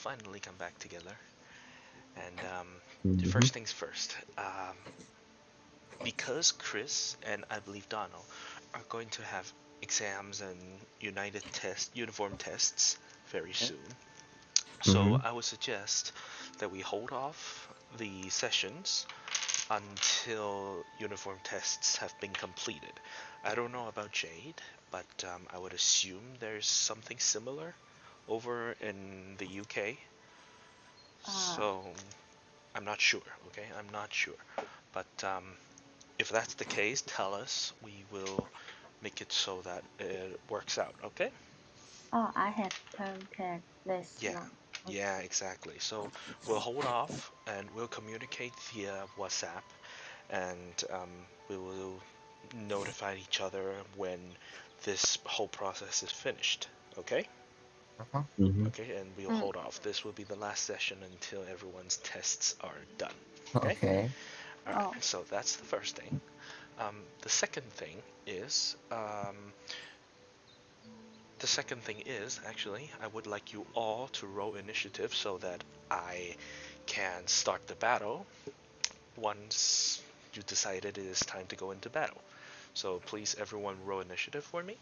finally come back together. And Mm-hmm. first things first, because Chris and I believe Donald are going to have exams and uniform tests very soon. So Mm-hmm. I would suggest that we hold off the sessions until uniform tests have been completed. I don't know about Jade, but I would assume there's something similar over in the UK. Uh, So I'm not sure. Okay, I'm not sure. But if that's the case, tell us. We will make it so that it works out. Okay? oh, I have term tag this Yeah. long. Yeah, exactly. So we'll hold off and we'll communicate via WhatsApp and we will notify each other when this whole process is finished. Okay? Uh-huh. Mm-hmm. Okay, and we'll Mm. hold off. This will be the last session until everyone's tests are done. Okay? Okay. Alright, Oh, so that's the first thing. The second thing is, actually, I would like you all to roll initiative so that I can start the battle once you decided it is time to go into battle. So please, everyone, roll initiative for me.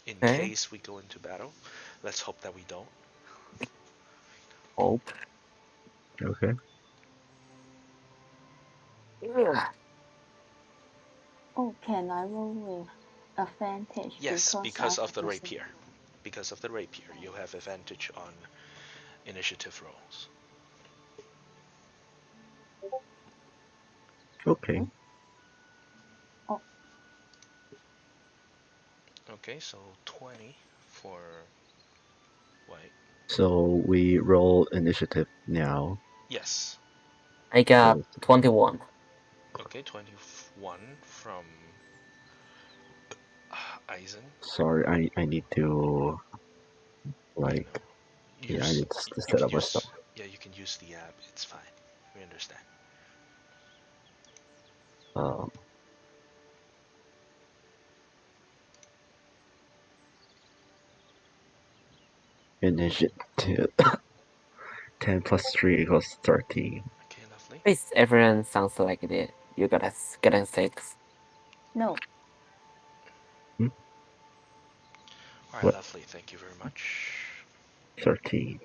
In Okay. case we go into battle, let's hope that we don't. Hope. Okay. Yeah. oh, can I roll with advantage Yes, because I because of have the the same? rapier. Because of the rapier, you have advantage on initiative rolls. Okay. Hmm? Oh, Okay, so 20 for white. So we roll initiative now. Yes. I got So 21. Okay, 21 from Eisen. sorry, I need to You like know, yeah, I use need to you set can up my stuff. use yeah, you can use the app. It's fine. We understand. Um, initiative 10 plus 3 equals 13. Okay, lovely. Please, everyone sounds like it. You got us getting 6. no. Hmm? All right, What? lovely. Thank you very much. 13.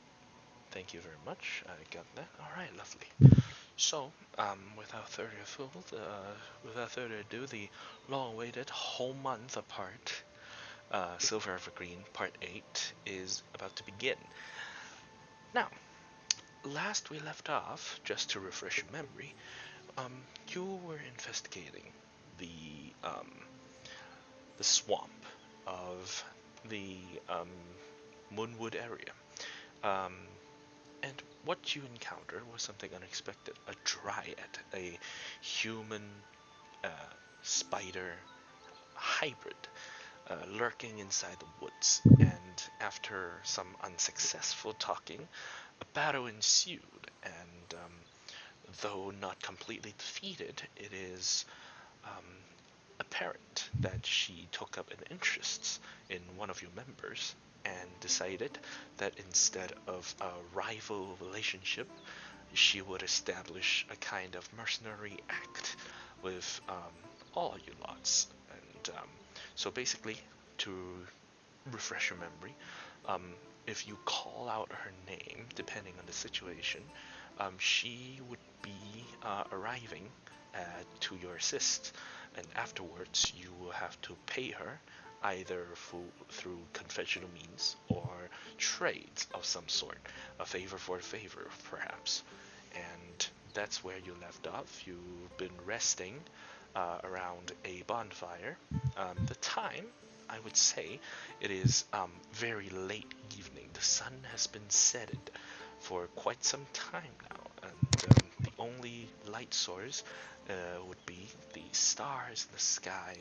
Thank you very much. I got that. All right, lovely. So, without further ado, the long-awaited whole month apart, Silver Evergreen Part 8 is about to begin. Now, last we left off, just to refresh your memory, you were investigating the um, the swamp of the Moonwood area. Um, and what you encountered was something unexpected: a dryad, a human uh, spider hybrid lurking inside the woods. And after some unsuccessful talking, a battle ensued. And though not completely defeated, it is um, apparent that she took up an interest in one of your members and decided that instead of a rival relationship, she would establish a kind of mercenary act with all you lots. And so basically, to refresh your memory, um, if you call out her name, depending on the situation, she would be arriving to your assist, and afterwards you will have to pay her either through conventional means or trades of some sort, a favor for a favor, perhaps. And that's where you left off. You've been resting around a bonfire. The time, I would say, it is very late evening. The sun has been setting for quite some time now, and the only light source would be the stars in the sky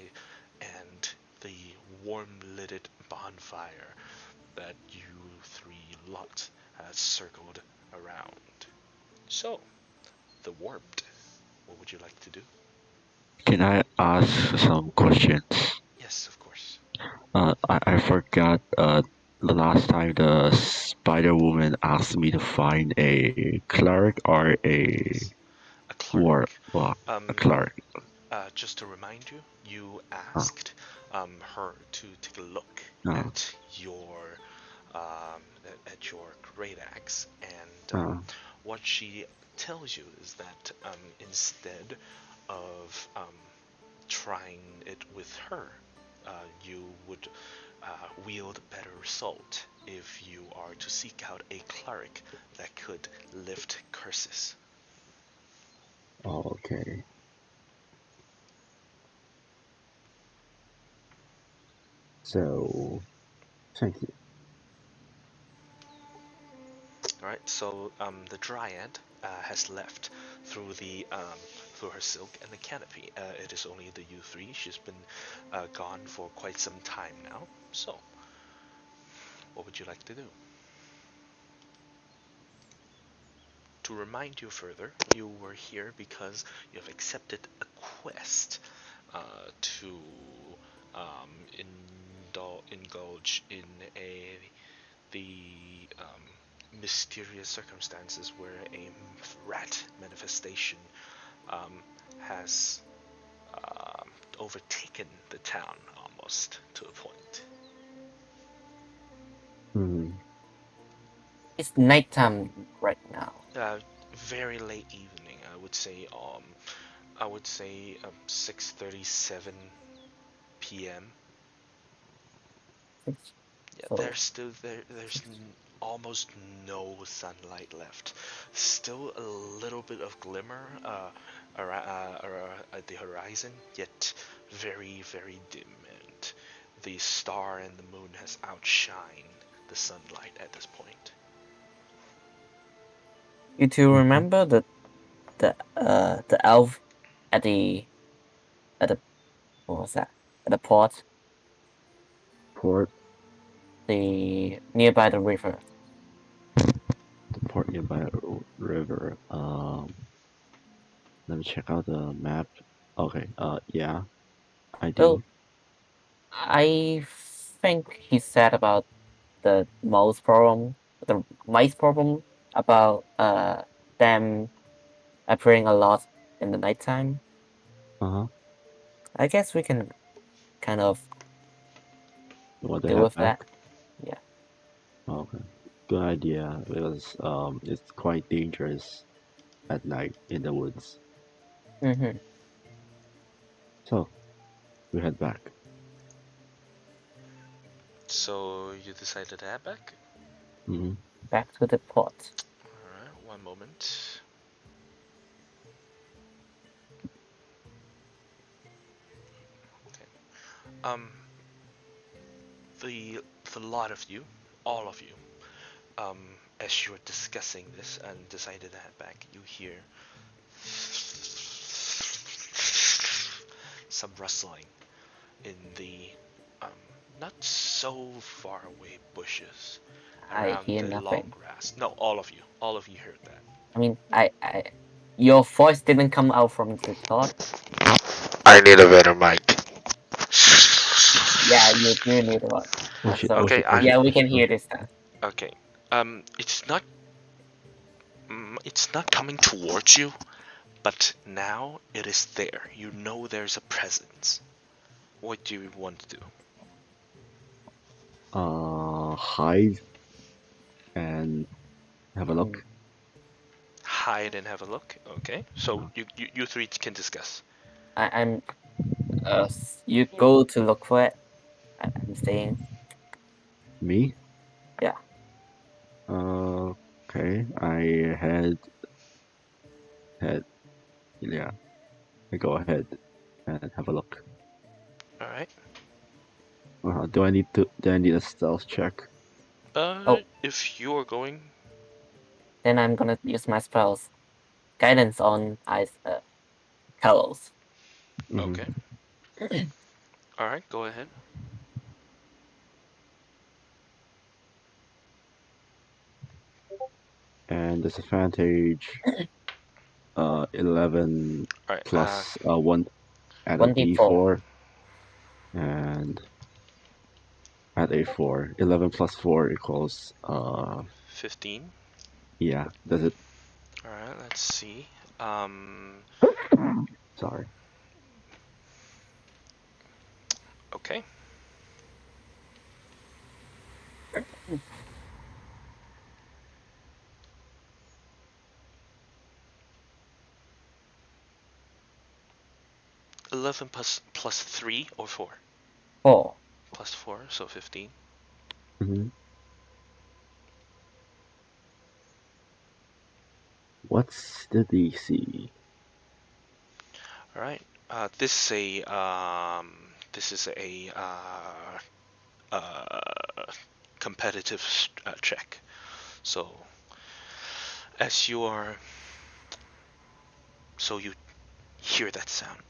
and the warm-lidded bonfire that you three lot has circled around. So, the warped. What would you like to do? Can I ask some questions? Yes, of course. I forgot. the last time the Spider Woman asked me to find a cleric or a Yes, a war, cleric. well, a Um, cleric. just to remind you, you Uh, asked her to take a look uh, at your at your great axe, and uh, what she tells you is that instead of trying it with her, you would wield better result if you are to seek out a cleric that could lift curses. okay. So, thank you. All right, so the dryad has left through the through her silk and the canopy. It is only the U3. She's been gone for quite some time now. So, what would you like to do? To remind you further, you were here because you have accepted a quest to indulge in a the mysterious circumstances where a rat manifestation um, has overtaken the town almost to a point. Hmm. It's nighttime right now. Very late evening, I would say. I would say 6:37 p.m. Yeah, So there's still almost no sunlight left. Still a little bit of glimmer at the horizon, yet very, very dim, and the star and the moon has outshined the sunlight at this point. you two Mhm. remember the elf at the what was that? At the port, Port, the nearby the river. the port nearby a river. Let me check out the map. Okay. Yeah, I So do. I think he said about the mice problem about them appearing a lot in the nighttime. Uh huh. I guess we can kind of You want to deal head with back? that. Yeah. Okay. Good idea because it's quite dangerous at night in the woods. Mm-hmm. So we head back. So you decided to head back? Hmm. Back to the port. Alright, one moment. Okay. Um, the lot of you, all of you, as you are discussing this and decided to head back, you hear some rustling in the um, not so far away bushes I around hear the long nothing. grass. No, all of you heard that. I mean, your voice didn't come out from the thought. I need a better mic. Yeah, you do need one. Oh shit! Oh So Okay, shit! Oh I'm shit! yeah, Oh we shit! can Oh hear shit! this time. okay. It's not coming towards you, but now it is there. You know there's a presence. What do you want to do? Hide and have a Mm. look. Hide and have a look. Okay, so Uh, you three can discuss. I'm you go to look for it. I'm staying. Me? Yeah. Okay. I head. Yeah. I go ahead and have a look. All right. Do I need a stealth check? Oh, If you're going, then I'm gonna use my spells. Guidance on ice Kalos. okay. Hmm. All right, go ahead. And disadvantage 11 All right. plus 1 add a 1d4. d4 and at a 4. 11 plus 4 equals 15. yeah. Does it? Alright, let's see. Um, Sorry. okay. Hmm. 11 plus 3 or 4? 4. Plus 4, so 15. Hmm. What's the DC? Alright. This is a competitive check. So as you are, so you hear that sound.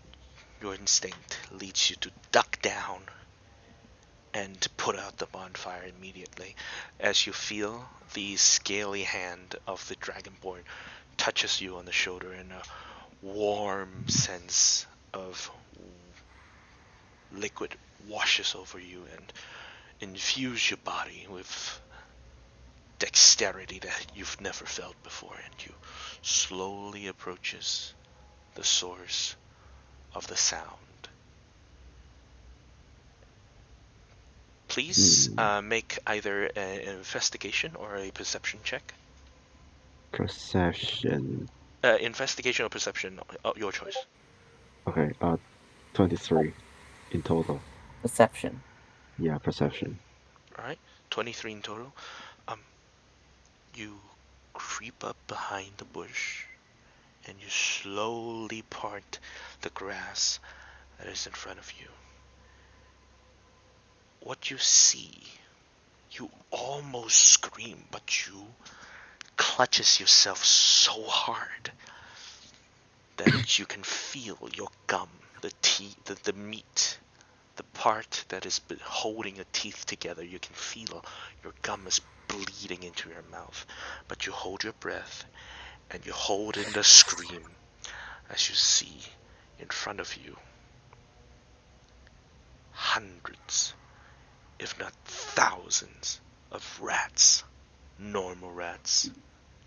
Your instinct leads you to duck down and to put out the bonfire immediately as you feel the scaly hand of the Dragonborn touches you on the shoulder and a warm sense of liquid washes over you and infuse your body with dexterity that you've never felt before, and you slowly approaches the source of the sound. Please make either an investigation or a perception check. Perception. Investigation or perception, your choice. Okay. 23 in total. Perception. Yeah, perception. All right, 23 in total. Um, you creep up behind the bush and you slowly part the grass that is in front of you. What you see, you almost scream, but you clutches yourself so hard that you can feel your gum, the teeth, the meat, the part that is holding your teeth together. You can feel your gum is bleeding into your mouth, but you hold your breath and you hold in the scream as you see in front of you hundreds, if not thousands, of rats, normal rats,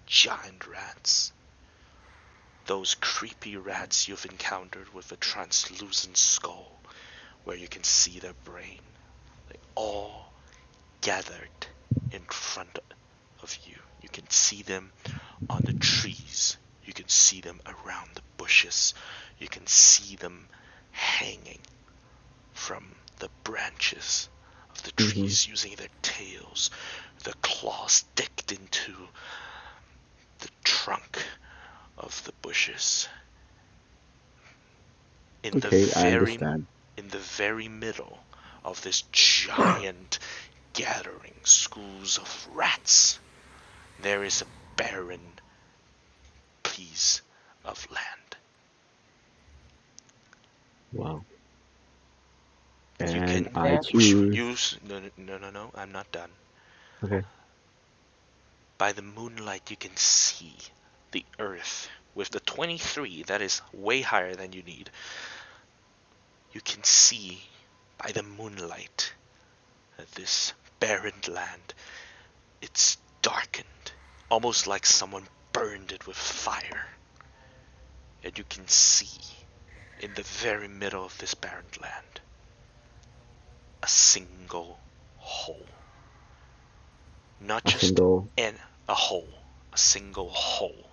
giant rats, those creepy rats you've encountered with a translucent skull where you can see their brain. They all gathered in front of you. You can see them on the trees. You can see them around the bushes. You can see them hanging from the branches of the Mm-hmm. trees using their tails, their claws digged into the trunk of the bushes. In the Okay, I very understand. in the very middle of this giant gathering schools of rats, there is a barren piece of land. Wow. You And can I Yeah. choose. use no, I'm not done. Okay. By the moonlight, you can see the earth with the 23 that is way higher than you need. You can see by the moonlight that this barren land, it's darkened, almost like someone burned it with fire. And you can see in the very middle of this barren land a single hole. Not A just single. a hole, a single hole.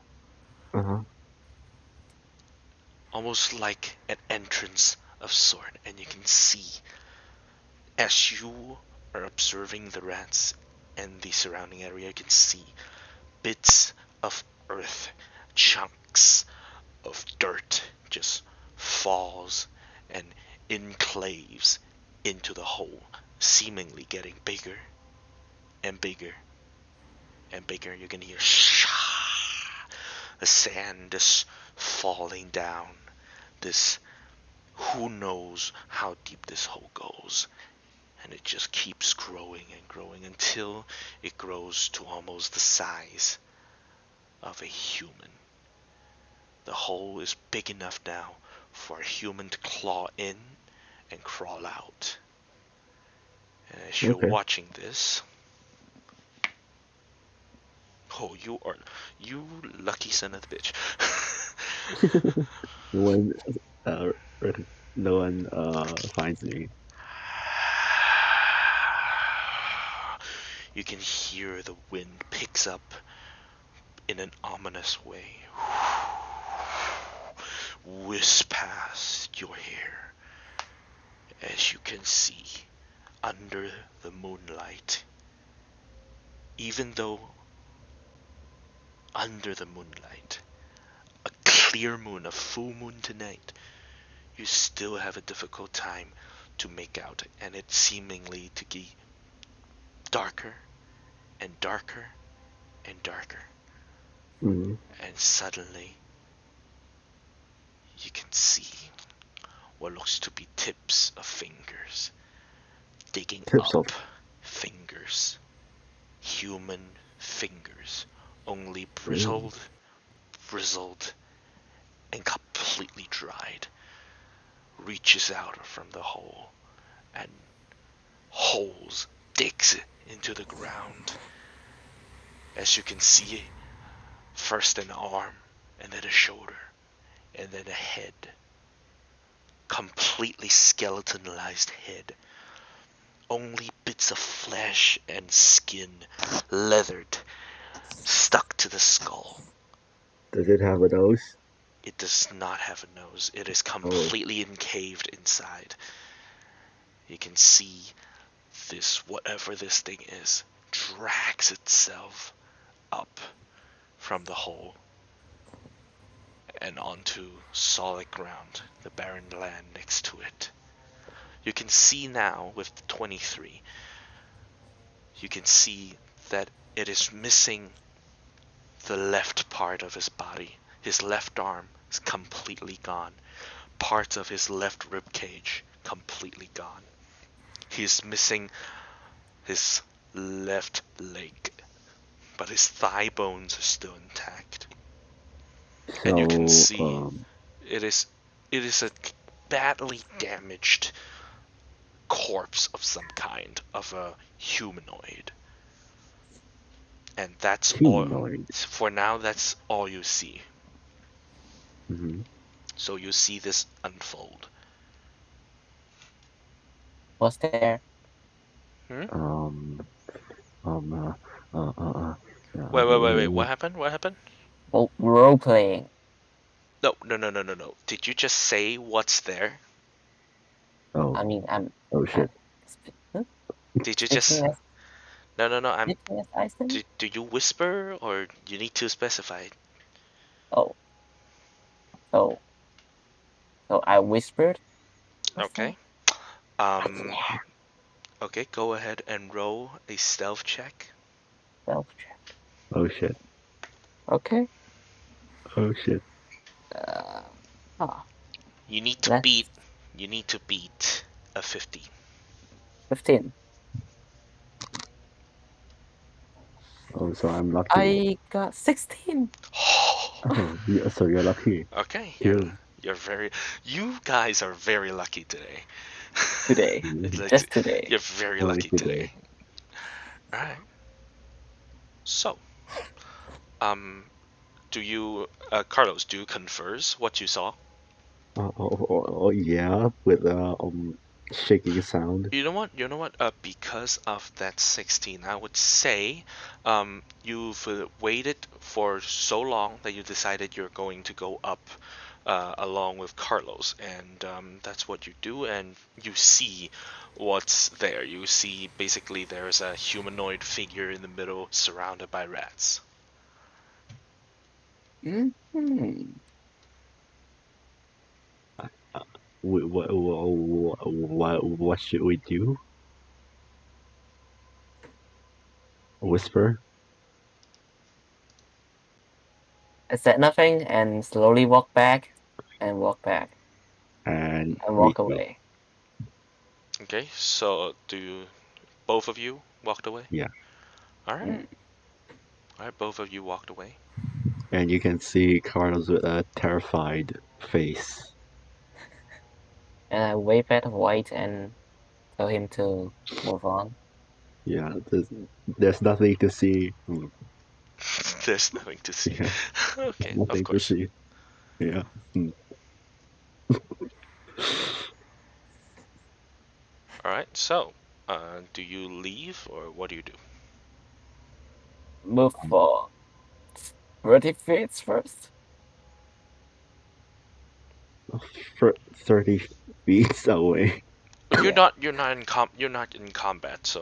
Uh-huh. Almost like an entrance of sort, and you can see as you are observing the rats and the surrounding area, you can see bits of earth, chunks of dirt just falls and enclaves into the hole, seemingly getting bigger and bigger and bigger. You can hear the sand is falling down. This, who knows how deep this hole goes, and it just keeps growing and growing until it grows to almost the size of a human. The hole is big enough now for a human to claw in and crawl out. As you're Okay. watching this, oh, you lucky son of a bitch. No one, uh, no one finds me. You can hear the wind picks up in an ominous way. Whisk past your hair. As you can see, under the moonlight, even though under the moonlight, a clear moon, a full moon tonight, you still have a difficult time to make out, and it's seemingly to get darker and darker and darker. Mm. And suddenly, you can see what looks to be tips of fingers digging Tips of. up. Fingers. Human fingers. Only Mm. bristled, and completely dried. Reaches out from the hole and digs into the ground. As you can see, first an arm, and then a shoulder, and then a head. Completely skeletonized head. Only bits of flesh and skin, leathered, stuck to the skull. Does it have a nose? It does not have a nose. It is Oh. completely encaved inside. You can see this, whatever this thing is, drags itself up from the hole and onto solid ground, the barren land next to it. You can see now with 23, you can see that it is missing the left part of his body. His left arm is completely gone. Parts of his left rib cage completely gone. He's missing his left leg, but his thigh bones are still intact. And you can So, see it is a badly damaged corpse of some kind, of a humanoid. And that's all. humanoid. For now, that's all you see. Mm-hmm. So you see this unfold. What's there? Um, um, uh, uh, uh, Wait. What happened? What happened? Well, role playing. No. Did you just say what's there? Oh, I mean, I'm. oh shit. Did you just? Speaking as, No. I'm. speaking as Iceland? Do you whisper, or you need to specify? Oh. So I whispered. What's Okay. Okay, go ahead and roll a stealth check. Stealth check. Oh shit. Okay. Oh shit. You need to Let's- beat. You need to beat a 50. 15. Oh, so I'm lucky. I got 16. Oh, yeah, so you're lucky. Okay, Too. you're very. You guys are very lucky today. Today. It's like Just today. You're very Only lucky today. All right. So, do you, Carlos? Do you confers what you saw? Oh, yeah, with shaking sound. You know what? Because of that 16, I would say, you've waited for so long that you decided you're going to go up, along with Carlos, and that's what you do, and you see what's there. You see basically there's a humanoid figure in the middle, surrounded by rats. Mm-hmm. What should we do? Whisper? I said nothing and slowly walk back and walk back And and walk away. Okay, so both of you walked away? Yeah. All right. Mm. All right, both of you walked away. And you can see Carlos with a terrified face. And I wave at White and tell him to move on. Yeah, there's nothing to see. There's nothing to see. Yeah, Okay, of nothing to course. see. Yeah. All right. So, do you leave or what do you do? Move for 30 feet first. For 30 feet away. You're Yeah. not. You're not in combat.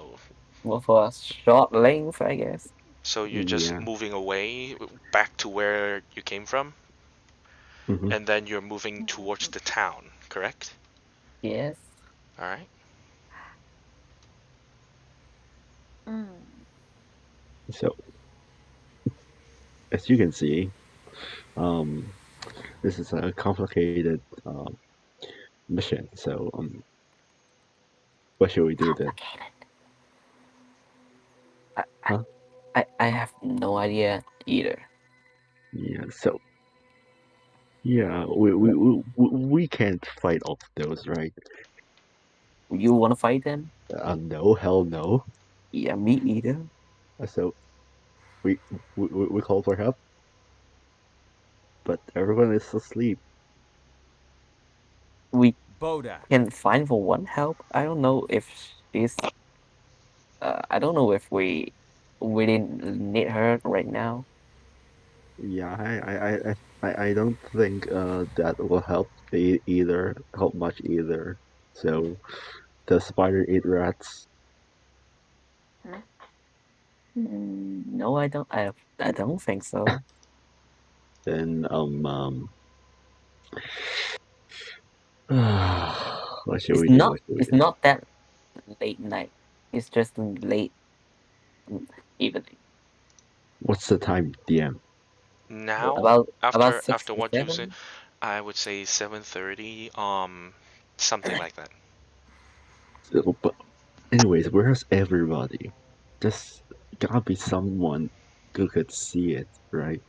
Move for a short length, I guess. So you're just Yeah. moving away back to where you came from, hmm and then you're moving towards the town. Correct. Yes. All right. Mm. So, as you can see, um, this is a complicated mission. So, what should we do then? Complicated. I, I, Huh? I have no idea either. Yeah. So, yeah, we can't fight off those, right? You wanna fight them? No, hell no. Yeah, me either. So we call for help, but everyone is asleep. We Bodak. can find for one help. I don't know if she's. I don't know if we really need her right now. Yeah, I don't think that will help either help much either. So the spider eat rats. No, I don't. I don't think so. Then what should It's we do? not. What should we It's do? not that late night. It's just late evening. What's the time, DM? Now, About after six or what you say, seven. I would say 7:30. Something like that. But anyways, where's everybody? There's gotta be someone who could see it, right?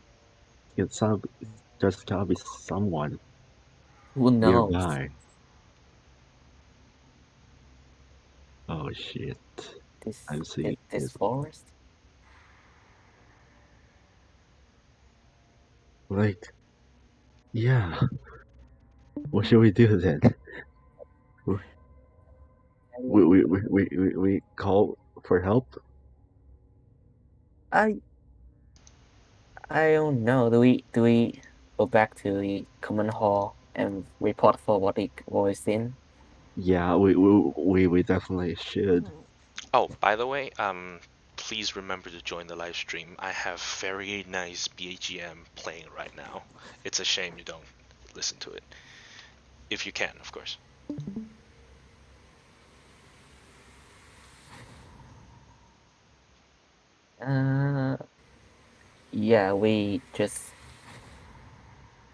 It's some, there's gotta be someone Who knows? nearby. Oh shit. I'm seeing This this. forest. Like, yeah. What should we do then? We call for help? I I don't know. Do we go back to the common hall and report for what we seen? Yeah, we definitely should. Oh, by the way, please remember to join the live stream. I have very nice BGM playing right now. It's a shame you don't listen to it. If you can, of course. Uh, yeah, we just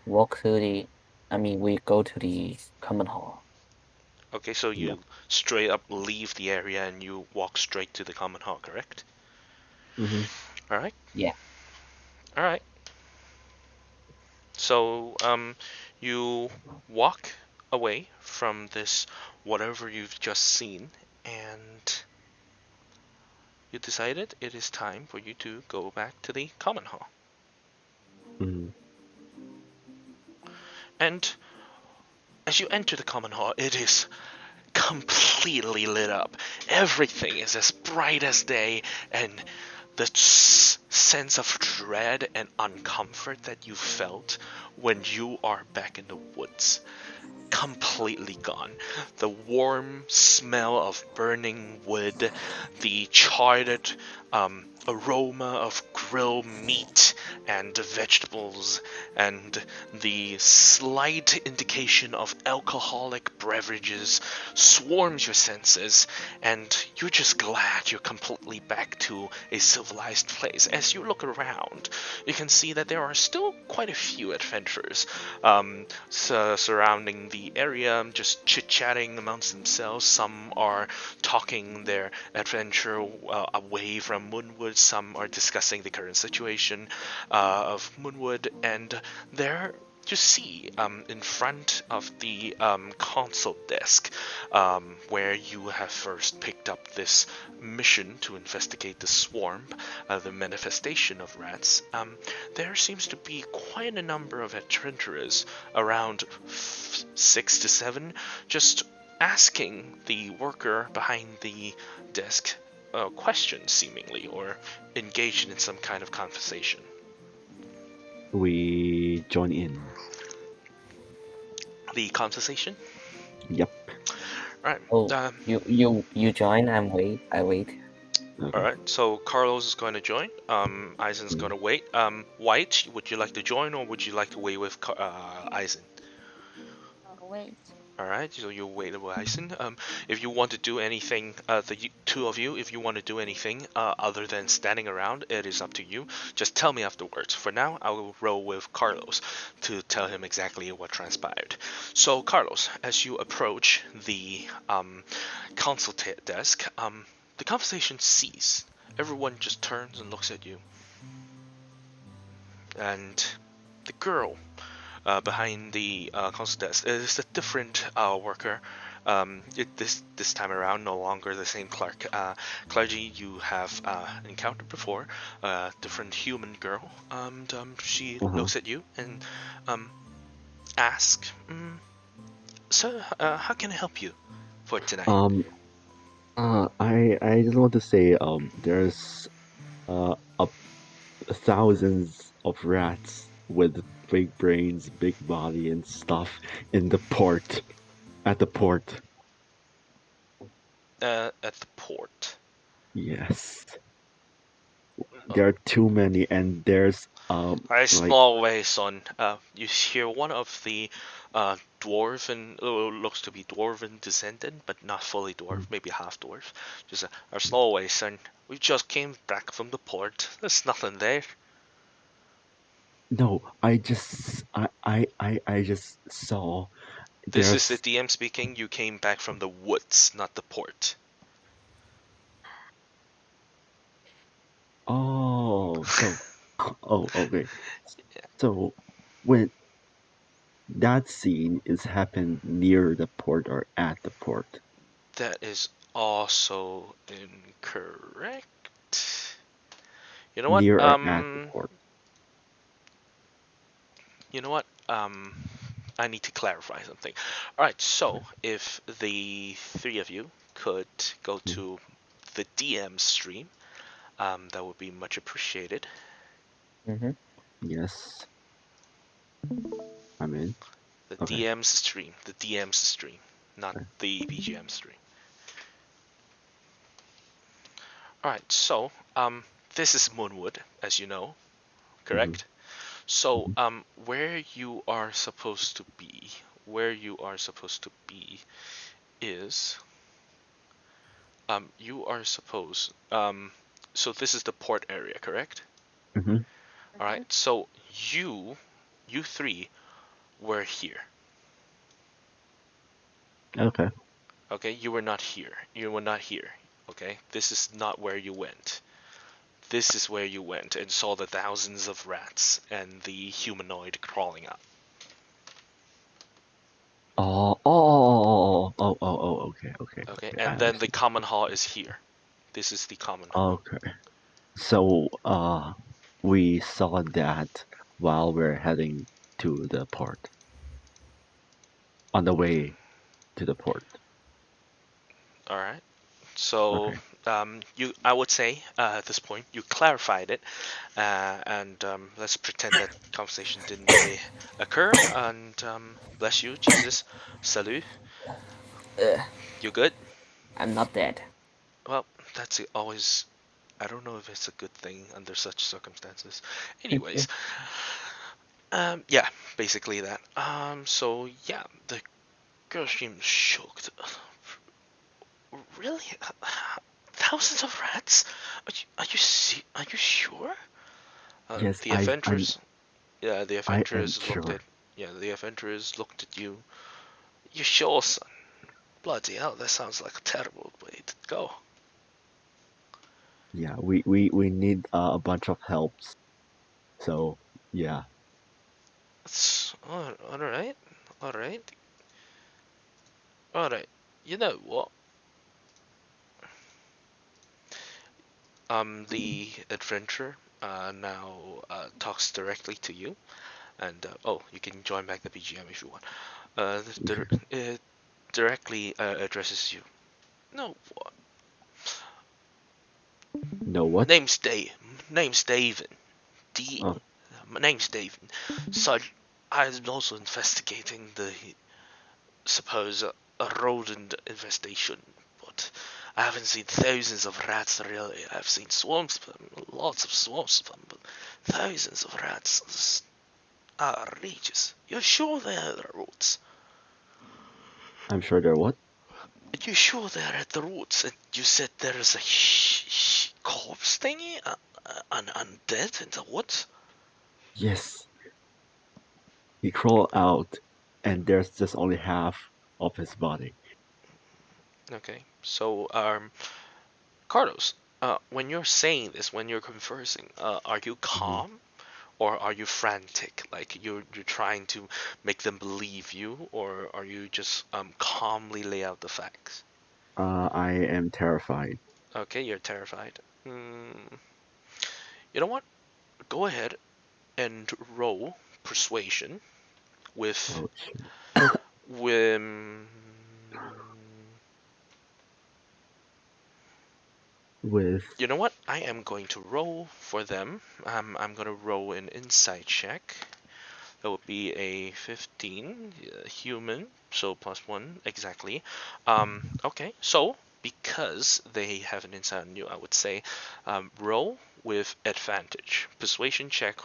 walk to the. I mean, we go to the common hall. Okay, so Yeah. you straight up leave the area and you walk straight to the common hall, correct? hmm All right. Yeah. All right. So, you walk away from this whatever you've just seen, and you decided it is time for you to go back to the common hall. hmm And as you enter the common hall, it is completely lit up. Everything is as bright as day, and the sense of dread and uncomfort that you felt when you are back in the woods completely gone. The warm smell of burning wood, the charred aroma of grilled meat and vegetables, and the slight indication of alcoholic beverages swarms your senses, and you're just glad you're completely back to a civilized place. As you look around, you can see that there are still quite a few adventurers surrounding the area, just chit-chatting amongst themselves. Some are talking their adventure away from Moonwood. Some are discussing the current situation of Moonwood, and there you see in front of the console desk where you have first picked up this mission to investigate the swarm, the manifestation of rats, there seems to be quite a number of adventurers, around 6 to 7, just asking the worker behind the desk questions, seemingly, or engaged in some kind of conversation. We join in. The conversation? Yep. Alright. Oh, you join. I wait. Okay. Alright, so Carlos is going to join. Eisen's going to wait. White, would you like to join or would you like to wait with Eisen? I'll wait. Alright, so you'll wait with Eisen. If you want to do anything, the two of you, if you want to do anything other than standing around, it is up to you. Just tell me afterwards. For now, I will roll with Carlos to tell him exactly what transpired. So, Carlos, as you approach the console desk, the conversation ceases. Everyone just turns and looks at you. And the girl behind the console desk is a different worker. This time around, no longer the same clergy you have encountered before. Different human girl. And she looks at you and asks, "Sir, how can I help you for tonight?" I just want to say, there's thousands of rats with big brains, big body, and stuff in the port. At the port. At the port. Yes. There are too many, and there's A small way, son. You hear one of the dwarven, looks to be dwarven descendant, but not fully dwarf, maybe half dwarf. Just a small way, son. We just came back from the port. There's nothing there. No, I just saw This is the there's DM speaking. You came back from the woods, not the port. okay. So when that scene is happened near the port or at the port? That is also incorrect. You know what? Near or at the port? You know what? I need to clarify something. Alright, so if the three of you could go to the DM stream, that would be much appreciated. Mm-hmm. Yes. I'm in. The Okay. DM's stream, not the BGM stream. Alright, so, this is Moonwood, as you know, correct? So, where you are supposed to be is, you are supposed, so this is the port area, correct? Mm-hmm. Alright, so you three were here. Okay. Okay, you were not here. Okay, this is not where you went. This is where you went and saw the thousands of rats and the humanoid crawling up. Okay. Okay, and then the common hall is here. This is the common hall. Okay. So, we saw that while we're heading to the port. On the way to the port. All right. So, I would say at this point you clarified it, and let's pretend that conversation didn't really occur. And bless you, Jesus, salut. You good? I'm not dead. Well, that's always. I don't know if it's a good thing under such circumstances. Anyways, yeah, basically that. So yeah, the girl seems shocked. Really? Thousands of rats? Are you sure? Yes, The adventurers. Yeah, the I am adventurers looked sure. at. Yeah, the adventurers looked at you. You sure, son? Bloody hell, that sounds like a terrible way to go. Yeah, we need a bunch of helps. So, yeah. Alright. Alright. Alright. You know what? The adventurer now talks directly to you, and oh, you can join back the BGM if you want. It directly addresses you. No, what? No what? Name's David. D. Oh, My name's David. So I'm also investigating the supposed rodent infestation, but I haven't seen thousands of rats really. I've seen swarms of them, lots of swarms of them, but thousands of rats is outrageous. You're sure they're the roots? I'm sure they're what? You sure they're at the roots? And you said there is a corpse thingy, an undead in the woods? Yes. He crawled out, and there's just only half of his body. Okay, so Carlos, when you're saying this, when you're conversing, are you calm or are you frantic? Like you're trying to make them believe you, or are you just calmly lay out the facts? I am terrified. Okay, you're terrified. You know what? Go ahead and roll persuasion with Oh, shit. with. With You know what? I am going to roll for them. I'm going to roll an insight check. That would be a 15 human, so +1 exactly. Okay, so because they have an insight on you, I would say roll with advantage. Persuasion check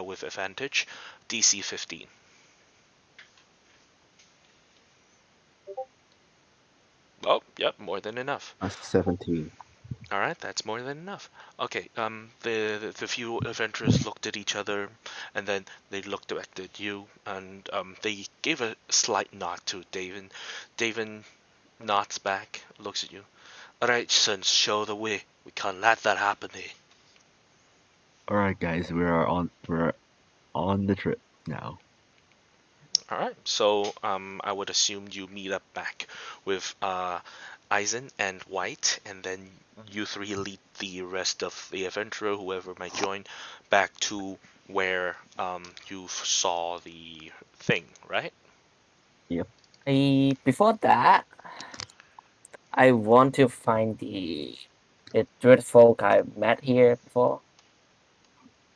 with advantage, DC 15. Oh, yep, more than enough. a 17. All right, that's more than enough. Okay, the few adventurers looked at each other, and then they looked back at you, and they gave a slight nod to David. David nods back, looks at you. All right, sons, show the way. We can't let that happen here. All right, guys, we're on the trip now. All right, so I would assume you meet up back with Eisen and White, and then you three lead the rest of the adventurer, whoever might join, back to where you saw the thing, right? Yep. Before that, I want to find the druid folk I met here before.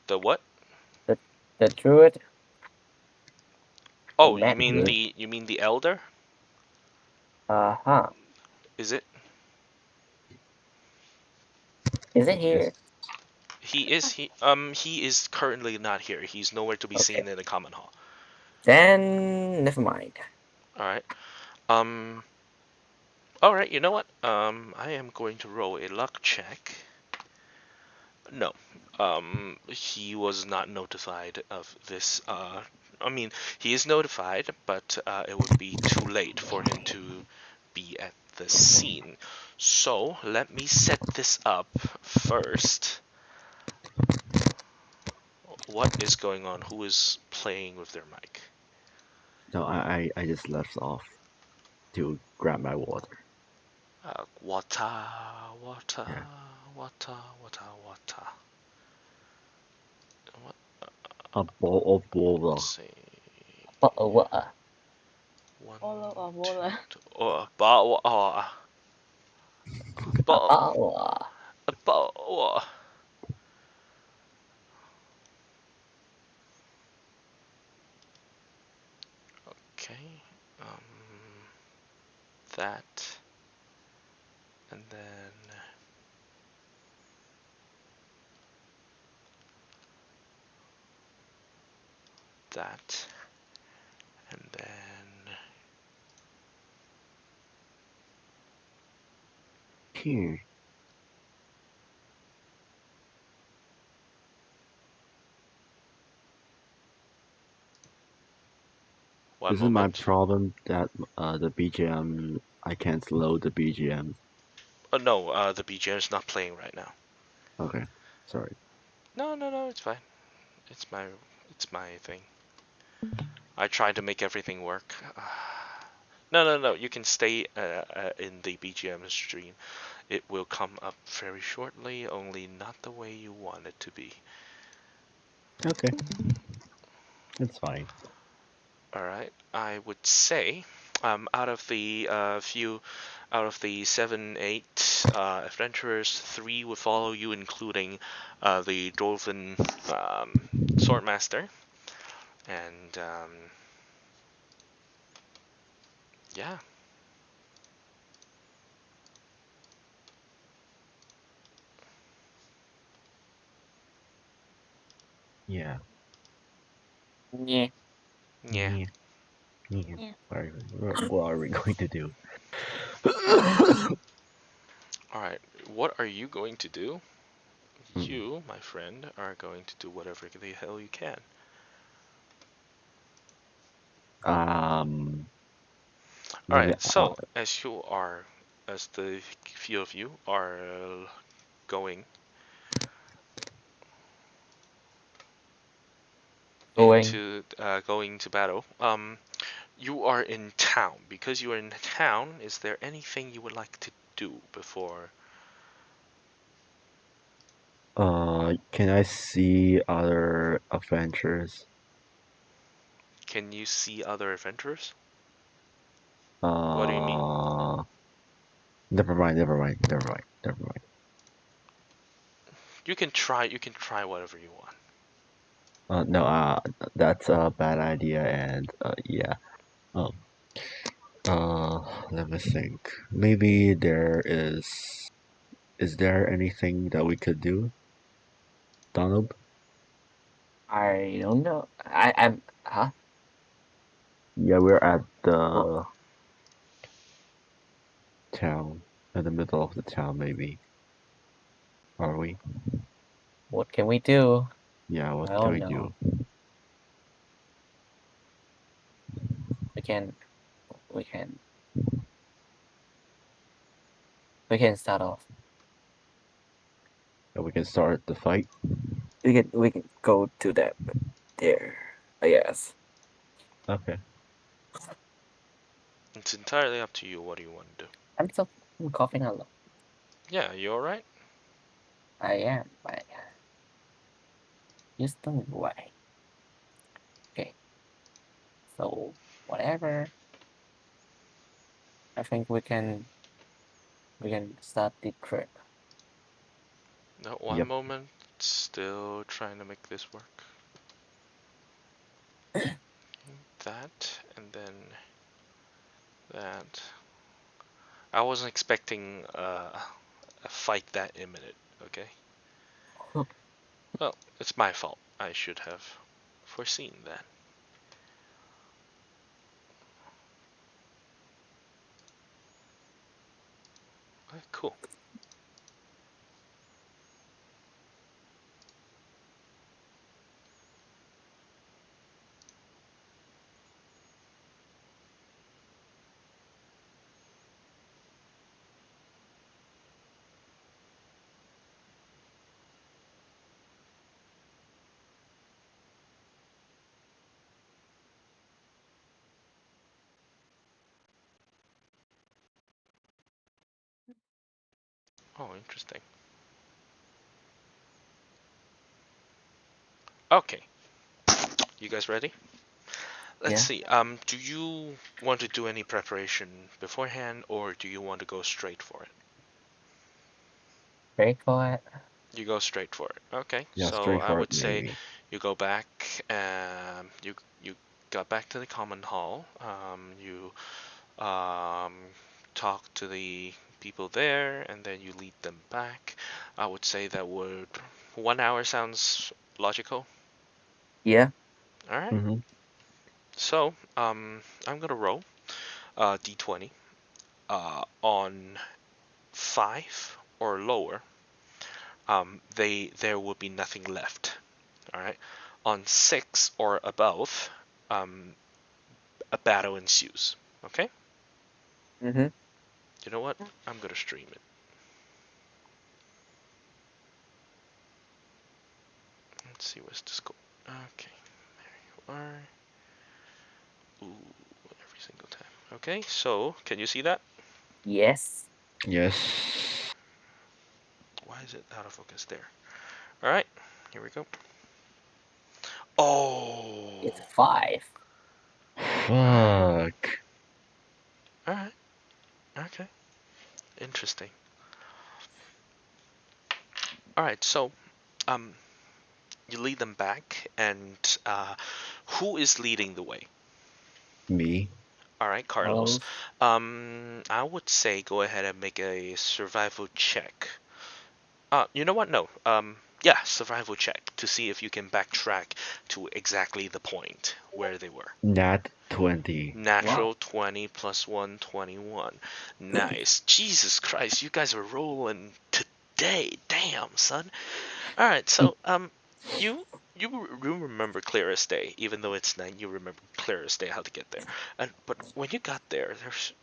The what? The druid we Oh, met here. you mean the elder? Uh-huh. Is it? Is it Yes. here? He is currently not here. He's nowhere to be Okay. seen in the common hall. Then never mind. All right. Um. All right. You know what? I am going to roll a luck check. No. He was not notified of this. I mean, he is notified, but it would be too late for him to be at the scene. So let me set this up first. What is going on? Who is playing with their mic? No, I just left off to grab my water. Water, water, Yeah. water, water, water. What? A bowl of water. Let's see. What? One, Ola or two, Wola. Okay. That, and then that, and then Here. one Is it my moment. problem that the BGM I can't load the BGM? Oh no, the BGM is not playing right now. Okay, sorry. No, it's fine. It's my thing. I tried to make everything work. No. You can stay in the BGM stream. It will come up very shortly, only not the way you want it to be. Okay. It's fine. Alright, I would say out of the out of the 7, 8 adventurers, 3 would follow you, including the Dwarven Swordmaster. And yeah. Yeah. Yeah. Yeah. Yeah. Yeah. What are we going to do? Alright, what are you going to do? Hmm. You, my friend, are going to do whatever the hell you can. Maybe. Alright, so as the few of you are going Going. going to battle, you are in town. Because you are in town, is there anything you would like to do before? Can I see other adventures? Can you see other adventurers? What do you mean? Never mind. You can try. You can try whatever you want. No, that's a bad idea, and yeah. Um, let me think. Maybe there is. Is there anything that we could do, Donald? I don't know. I'm. Huh? Yeah, we're at What? the town, in the middle of the town, maybe. Are we? What can we do? Yeah, I what can don't we know. do? We can. We can. We can start off. We can start the fight. We can go to that there. I guess. Okay. It's entirely up to you. What do you want to do? I'm coughing a lot. Yeah, you all right? I am. Just don't why. Okay. So whatever. I think we can start the trip. No, one Yep. moment. Still trying to make this work. That and then that. I wasn't expecting a fight that imminent. Okay. Well, it's my fault. I should have foreseen that. Okay, cool. Oh, interesting. Okay, you guys ready? Let's Yeah. see. Do you want to do any preparation beforehand, or do you want to go straight for it? Ready for it? You go straight for it. Okay. Yeah, So I straightforward, would say maybe. you go back. You got back to the common hall. You um, talk to the people there, and then you lead them back. I would say that would 1 hour sounds logical. Yeah. All right. Mm-hmm. So I'm gonna roll d20 on 5 or lower. There will be nothing left. All right. On 6 or above, um, a battle ensues. Okay. Mm-hmm. You know what? I'm gonna stream it. Let's see where's the scope. Okay, there you are. Okay, so can you see that? Yes. Yes. Why is it out of focus there? All right, here we go. Oh. It's 5. Fuck. All right. Okay. Interesting. All right, so you lead them back, and who is leading the way? Me. All right, Carlos. I would say go ahead and make a survival check. You know what? No. Yeah, survival check to see if you can backtrack to exactly the point where they were. Nat 20. Natural 20 plus 1, 21. Nice. Jesus Christ, you guys are rolling today. Damn, son. All right, so you you remember clear as day, even though it's night. You remember clear as day how to get there. And but when you got there, there's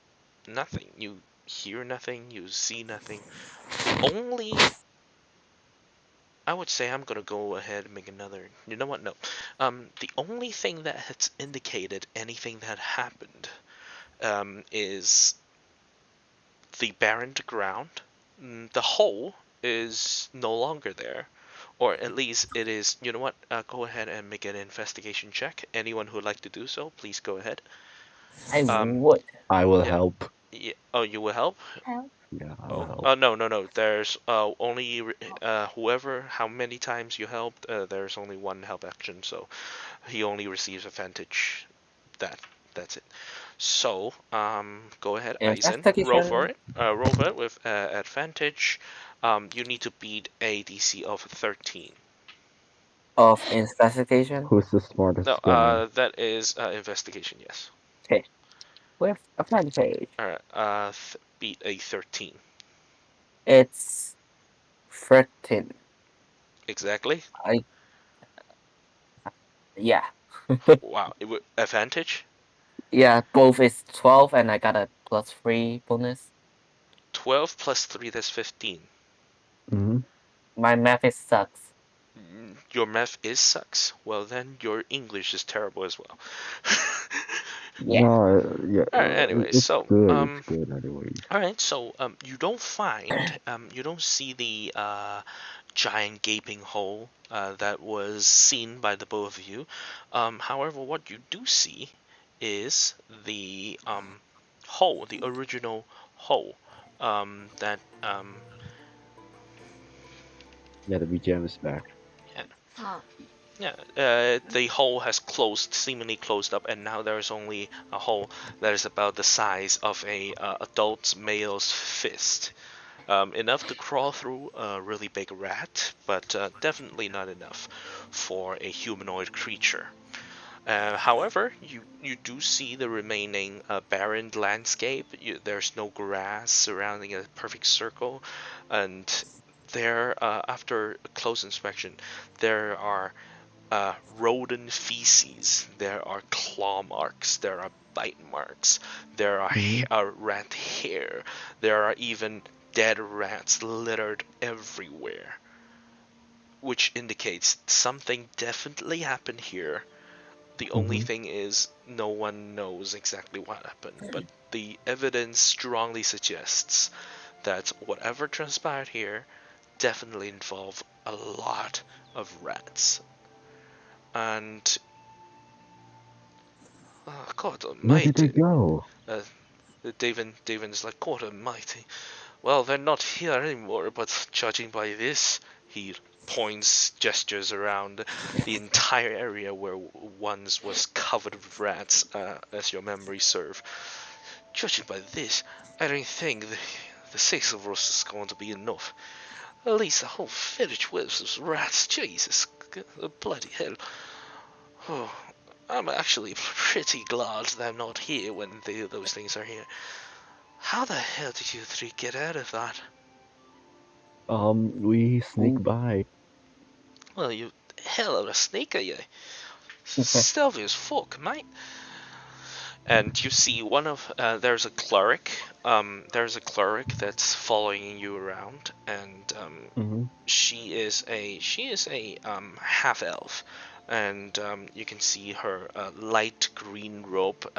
nothing. You hear nothing. You see nothing. The only I would say I'm gonna go ahead and make another. You know what? No. The only thing that has indicated anything that happened is the barren ground. The hole is no longer there, or at least it is. You know what? Go ahead and make an investigation check. Anyone who would like to do so, please go ahead. I Um, would. I will yeah, help. yeah. Oh, you will help? Help. Yeah, I will Oh, help. no. There's only whoever, how many times you helped. There's only one help action, so he only receives advantage. That that's it. So go ahead, Aizen. Roll for Investigation it. Roll for it with advantage. You need to beat a DC of 13. of investigation. Who's the No, smartest guy? that is investigation. Yes. Okay. With advantage. All right. Beat a 13. It's 13. Exactly. I yeah. Wow. Advantage. Yeah, both is 12 and I got a +3 bonus. 12 plus 3. That's 15. Mm-hmm. My math is sucks. Your math is sucks. Well, then your English is terrible as well. Yeah. No, yeah, All right. Anyway, it's so good. It's good, anyways. all right. So you don't find you don't see the giant gaping hole that was seen by the both of you. However, what you do see is the hole, the original hole that Yeah, the BGM is back. Oh, yeah, the hole has closed, seemingly closed up, and now there is only a hole that is about the size of a adult male's fist. Enough to crawl through a really big rat, but definitely not enough for a humanoid creature. However, you do see the remaining barren landscape. There's no grass surrounding a perfect circle, and there, after a close inspection, there are rodent feces, there are claw marks, there are bite marks, there are rat hair, there are even dead rats littered everywhere, which indicates something definitely happened here. The only thing is, no one knows exactly what happened, but the evidence strongly suggests that whatever transpired here definitely involved a lot of rats. And God Where did they Almighty, go? David is like, God Almighty. Well, they're not here anymore, but judging by this, he points, gestures around the entire area where once was covered with rats, as your memory serve. Judging by this, I don't think the 6 of us is going to be enough. At least the whole village was of rats. Jesus, bloody hell. Oh, I'm actually pretty glad that I'm not here when those things are here. How the hell did you three get out of that? We sneak by. Well, you hell of a sneaker, you. Stealthy as fuck, mate. And you see there's a cleric. There's a cleric that's following you around, and she is a half elf, and you can see her light green robe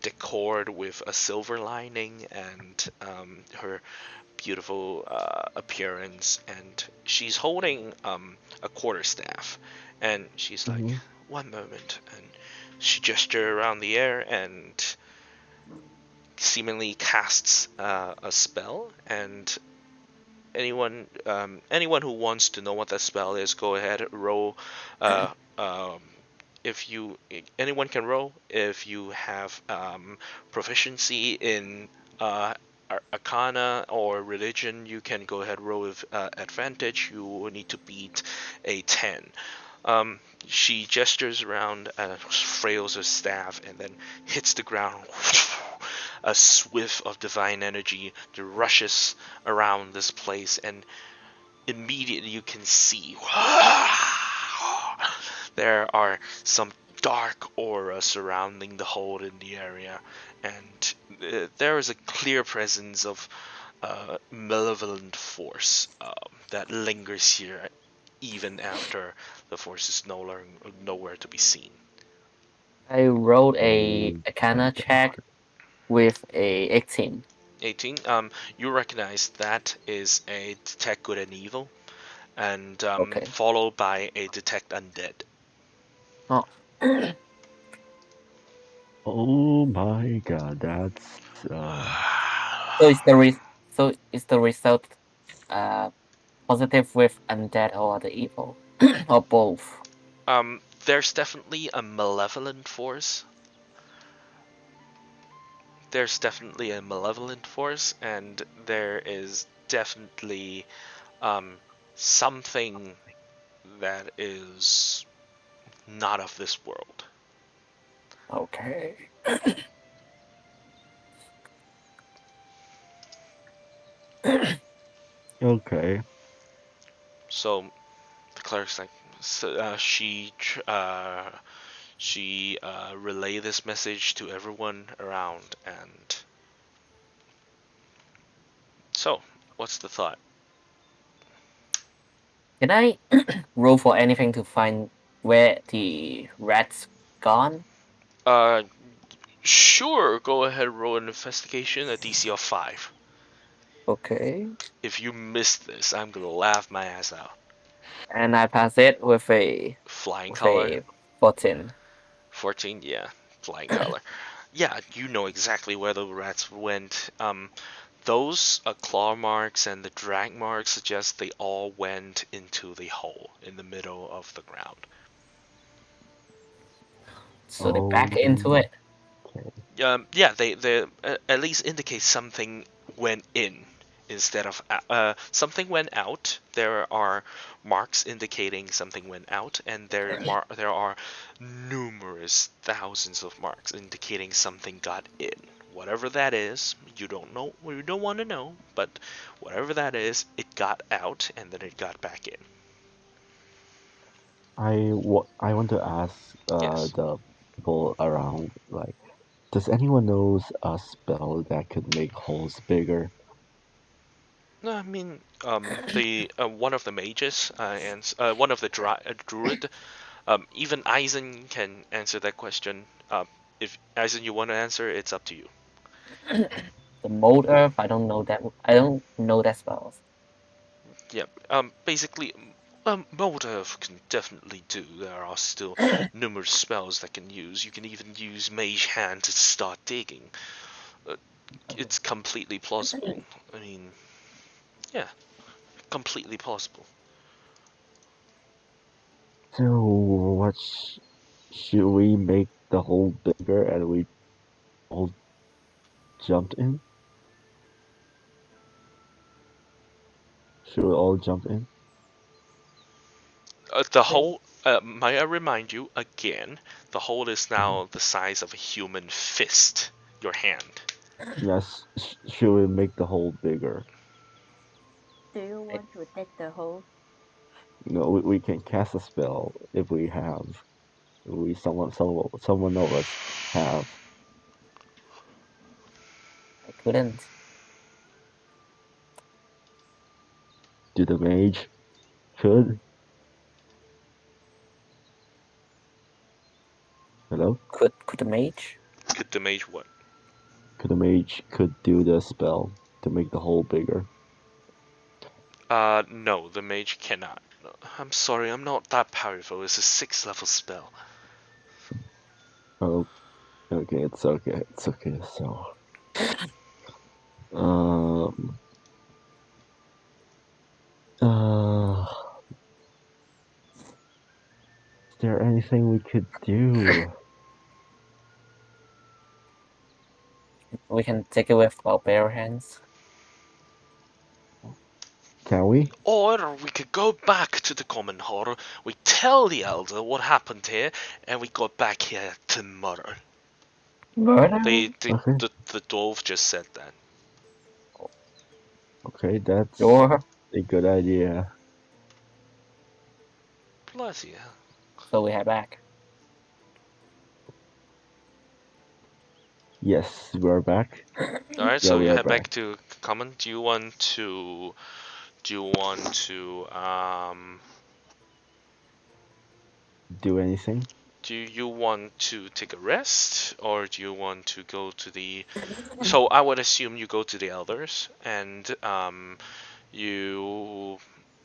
decored with a silver lining and her beautiful appearance, and she's holding a quarterstaff, and she's like, Mm-hmm. "One moment," and she gestures around the air and seemingly casts a spell. And anyone who wants to know what that spell is, go ahead, roll. Uh, um, if you anyone can roll if you have proficiency in arcana or religion. You can go ahead, roll with advantage. You will need to beat a 10. She gestures around, frails her staff, and then hits the ground. A swift of divine energy that rushes around this place, and immediately you can see there are some dark aura surrounding the hold in the area, and there is a clear presence of malevolent force that lingers here even after the force is nowhere to be seen. I rolled a Oh Arcana my check god. with a 18. 18. You recognize that is a detect good and evil, and Okay. followed by a detect undead. Oh. Oh my god, that's So is the result uh positive with undead or the evil or both? There's definitely a malevolent force. There's definitely a malevolent force, and there is definitely um, something that is not of this world. Okay. okay. So the cleric's like, so, she relay this message to everyone around, and so what's the thought? Can I roll for anything to find where the rat's gone? Uh, sure. Go ahead, roll an investigation, a DC of 5. Okay. If you miss this, I'm gonna laugh my ass out. And I pass it Flying with color, a 14. 14. Yeah, flying color. Yeah, you know exactly where the rats went. Those claw marks and the drag marks suggest they all went into the hole in the middle of the ground. So they back Oh into it. okay. Yeah, they at least indicate something went in instead of something went out. There are marks indicating something went out, and there are numerous thousands of marks indicating something got in. Whatever that is, you don't know, you don't want to know, but whatever that is, it got out and then it got back in. I want to ask Yes. the people around, like, does anyone knows a spell that could make holes bigger? No, I mean, the one of the mages and one of the druid. Even Eisen can answer that question. If Eisen you want to answer, it's up to you. The mold earth, I don't know that. I don't know that spells. Yeah. Basically, Mold Earth can definitely do. There are still numerous spells that can use. You can even use Mage Hand to start digging. Uh, it's completely plausible. I mean, yeah, completely plausible. So should we make the hole bigger and we all jumped in? Should we all jump in? The hole. May I remind you again? The hole is now the size of a human fist. Your hand. Yes. Should we make the hole bigger? Do you want to take the whole? No, we can cast a spell if we have. We someone of us have. I couldn't. Do the mage could? Hello? Could the mage? Could the mage what? Could the mage could do the spell to make the hole bigger? No, the mage cannot. No, I'm sorry, I'm not that powerful. It's a 6th level spell. Oh, okay, it's okay. So, um, is there anything we could do? We can take it with our bare hands. Can we? Or we could go back to the common hall, we tell the elder what happened here, and we go back here tomorrow. Murder? Okay. The dwarf just said that. Okay, that's Sure. a good idea. Bless you. So we head back. Yes, we're back. Alright, Yeah, so we you are head back back. to common. Do you want to Do anything? do you want to take a rest, or do you want to go to the... So I would assume you go to the elders, and you...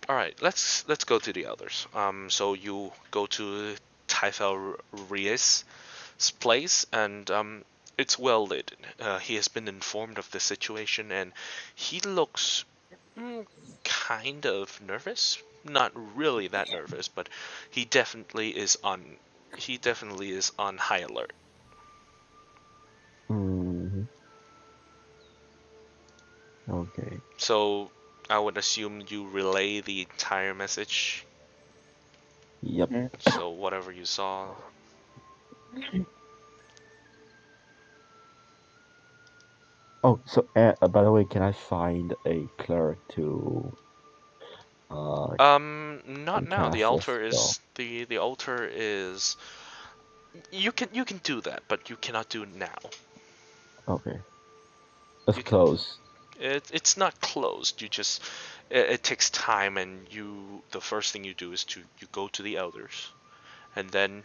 Alright, let's go to the elders. So you go to Typhel Ries's place, and it's well lit. He has been informed of the situation, and he looks kind of nervous. Not really that nervous, but he definitely is on high alert. Hmm. Okay. So I would assume you relay the entire message. Yep. So whatever you saw. Oh, so by the way, can I find a cleric to Not now. The cast a altar spell? is the altar is. You can do that, but you cannot do it now. Okay. Let's You can. close. It's not closed. You just it takes time, and the first thing you do is you go to the elders, and then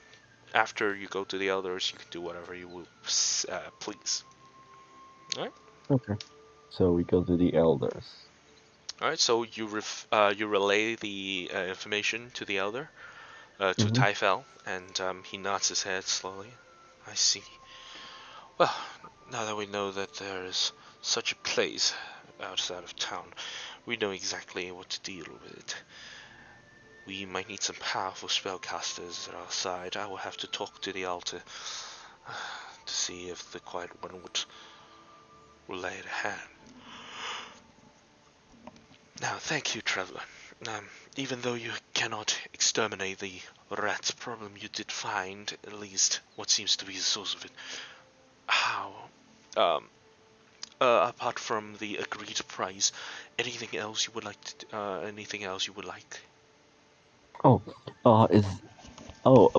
after you go to the elders, you can do whatever you will please. All right. Okay. So we go to the elders. All right. So you relay the information to the elder, to Mhm. Typhel, and he nods his head slowly. I see. Well, now that we know that there is such a place outside of town, we know exactly what to deal with it. We might need some powerful spellcasters at our side. I will have to talk to the altar to see if the Quiet One would lay a hand. Now, thank you, Traveler. Even though you cannot exterminate the rat problem, you did find at least what seems to be the source of it. How? Apart from the agreed price, anything else you would like to? Anything else you would like? Oh,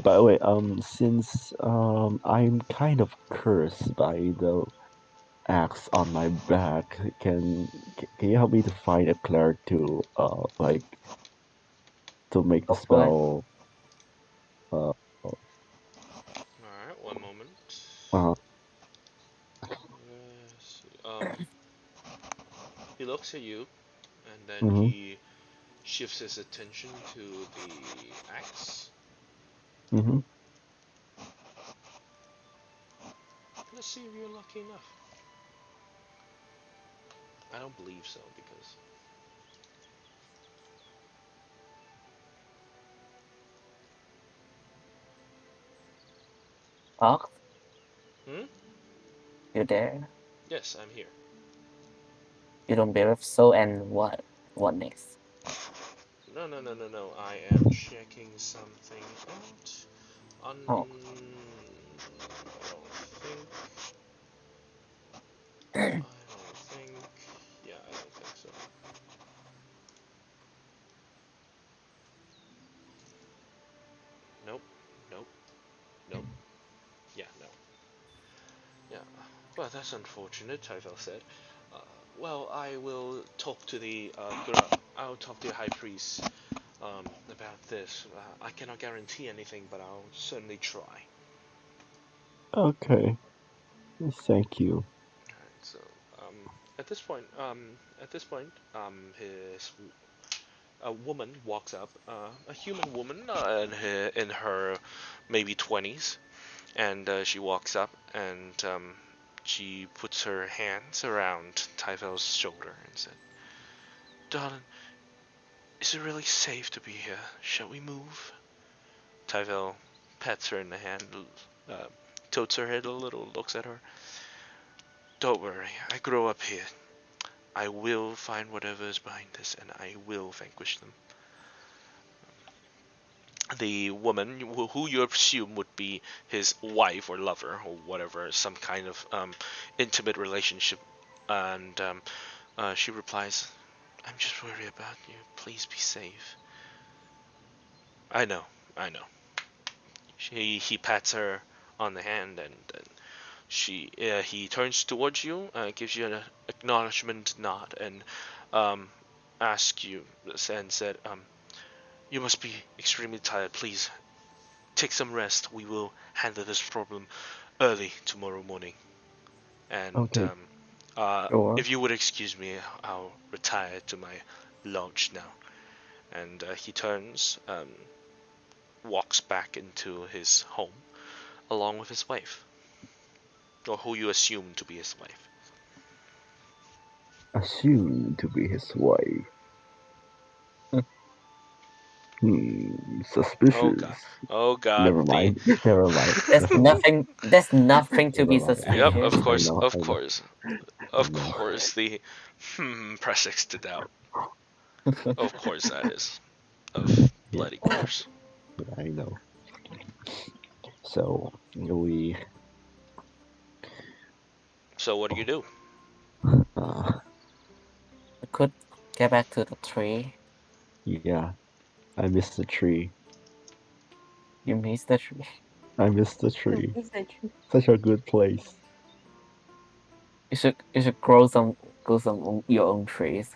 by the way, since I'm kind of cursed by the axe on my back, can you help me to find a cleric to to make the Go for it. spell uh All right, one moment. uh He looks at you, and then mhm he shifts his attention to the axe. mhm Let's see if you're lucky enough. I don't believe so, because... Ox, Hmm? you there? Yes, I'm here. You don't believe so, and what? What next? No. I am checking something out. I Oh, don't think. Yeah, I don't think so. Nope. Nope. Nope. Yeah, no. Yeah. Well, that's unfortunate, Typhel said. Uh, well, I will talk to the I'll talk to the high priest about this. I cannot guarantee anything, but I'll certainly try. okay. Thank you. So, at this point, his a woman walks up, a human woman, in her maybe 20s, and she walks up and she puts her hands around Typho's shoulder and said, "Darling, is it really safe to be here? Shall we move?" Typho pats her in the hand, uh, tilts her head a little, looks at her. "Don't worry, I grew up here. I will find whatever is behind this, and I will vanquish them." The woman, who you assume would be his wife or lover or whatever, some kind of intimate relationship, and she replies, "I'm just worried about you. Please be safe." "I know, I know." He pats her on the hand, and he turns towards you, gives you an acknowledgement nod, and um, asks you and said, "You must be extremely tired. Please take some rest. We will handle this problem early tomorrow morning." And Okay. Sure. if you would excuse me, I'll retire to my lodge now. And he turns, walks back into his home along with his wife, or who you assume to be his wife. Assumed to be his wife. Oh god. Suspicious. Oh god. Never The mind. Never mind. There's nothing. There's nothing to Never be mind. Yep, suspicious. I know. of I know. course, I of know. course. The press X to doubt. Of course that is. Of Yeah, bloody course. I know. So we So what do you do? uh We could get back to the tree. yeah, I missed the tree. You missed the tree. I missed the You tree. miss the tree. Such a good place. You should grow some your own trees.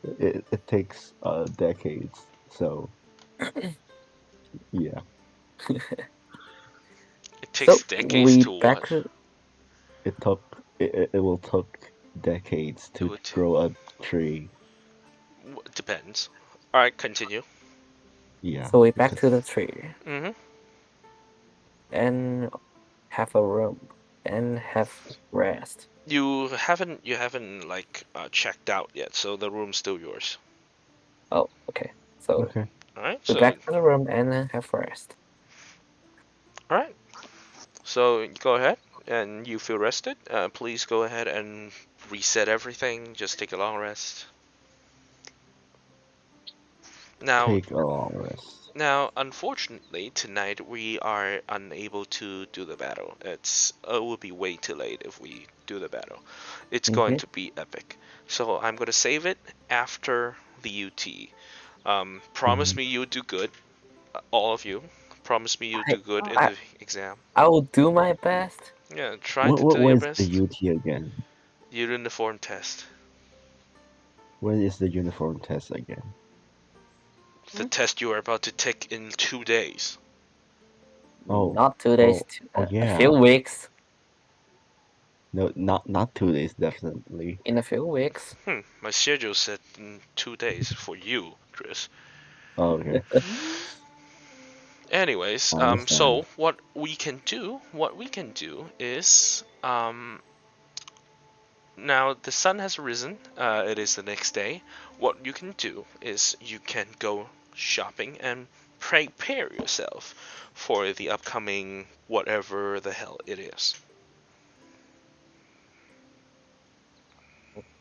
It takes decades. So yeah, It So takes decades we to back what? to it will took decades It to would grow a tree. depends. All right, continue. Yeah, so we back because to the tree Mm-hmm. and have a room and have rest. You haven't like checked out yet, so the room's still yours. Oh, okay. So okay. All right. we So back to the room and have rest. all right. So go ahead and you feel rested. Please go ahead and reset everything. Just take a long rest. Now, Take a long rest. unfortunately, tonight we are unable to do the battle. It will be way too late if we do the battle. It's going Mm-hmm. to be epic. So I'm gonna save it after the UT. Promise Mhm. me you'll do good, all of you. Promise me you'll I, do good in I the exam. I will do my best. Yeah, try to do What your is the best. UT again? Uniform test. When is the uniform test again? The test you are about to take in 2 days. Oh, Not 2 days. A few yeah. weeks. No, not 2 days, definitely. In a few weeks. My schedule said in 2 days for you, Chris. Oh, okay, Anyways, I understand. so what we can do is, now the sun has risen. It is the next day. What you can do is you can go shopping and prepare yourself for the upcoming whatever the hell it is.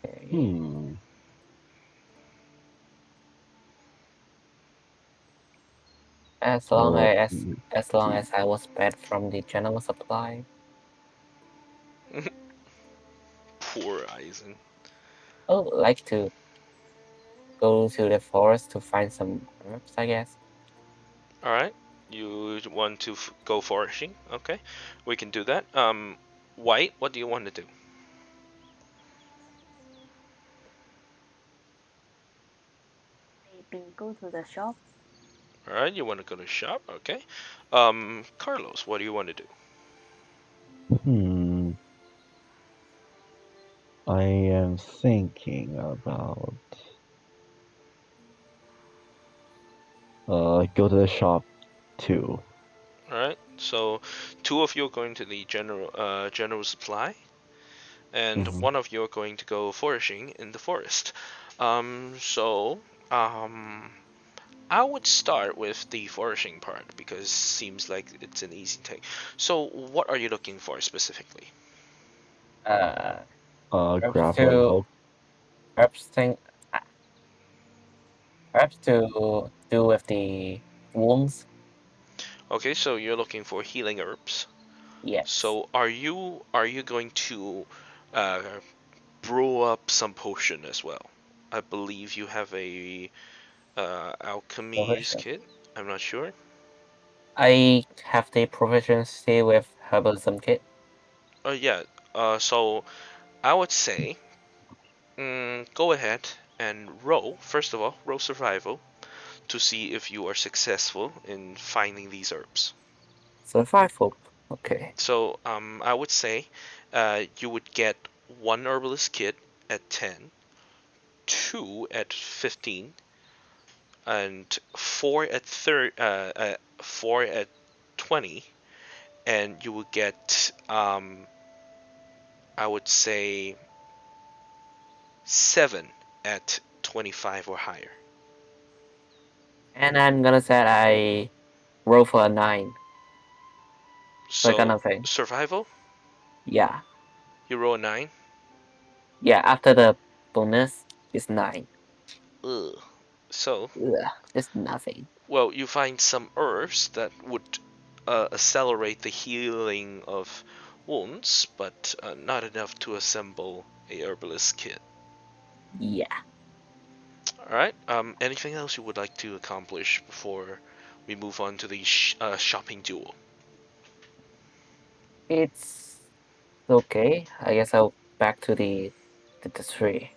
Okay. Hmm. As long What? as I was spared from the general supply. Poor Eisen. Oh, like to go to the forest to find some herbs, I guess. All right, you want to go foraging? Okay, we can do that. White, what do you want to do? Maybe go to the shop. All right, you want to go to shop? Okay. Carlos, what do you want to do? I am thinking about go to the shop too. All right. So 2 of you are going to the general supply, and Mhm. 1 of you are going to go foraging in the forest. So I would start with the foraging part because seems like it's an easy thing. So what are you looking for specifically? Perhaps Grab a to local. perhaps think perhaps to do with the wounds. Okay, so you're looking for healing herbs. Yes. So are you going to uh, brew up some potion as well? I believe you have a alchemy's Profession. kit. I'm not sure. I have the proficiency with herbalism kit. Yeah. So I would say, go ahead and roll. First of all, roll survival to see if you are successful in finding these herbs. Survival. Okay. So I would say, you would get 1 herbalist kit at 10, 2 at 15, and 4 at 20, and you will get I would say 7 at 25 or higher. And I'm gonna say I roll for a 9. So I got So nothing. survival, Yeah. you roll a 9. Yeah, after the bonus is 9. Ugh. So, Ugh, it's nothing. well, you find some herbs that would accelerate the healing of wounds, but not enough to assemble a herbalist kit. Yeah. All right. Anything else you would like to accomplish before we move on to the shopping duel? It's okay. I guess I'll back to the tree.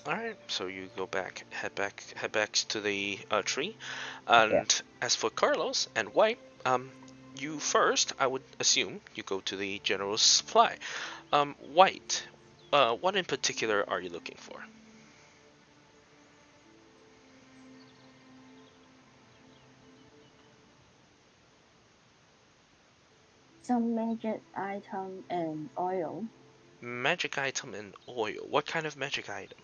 All right. So you go back, head back to the tree, Yeah. and as for Carlos and White, you first, I would assume, you go to the general supply. White, what in particular are you looking for? Some magic item and oil. Magic item and oil. What kind of magic item?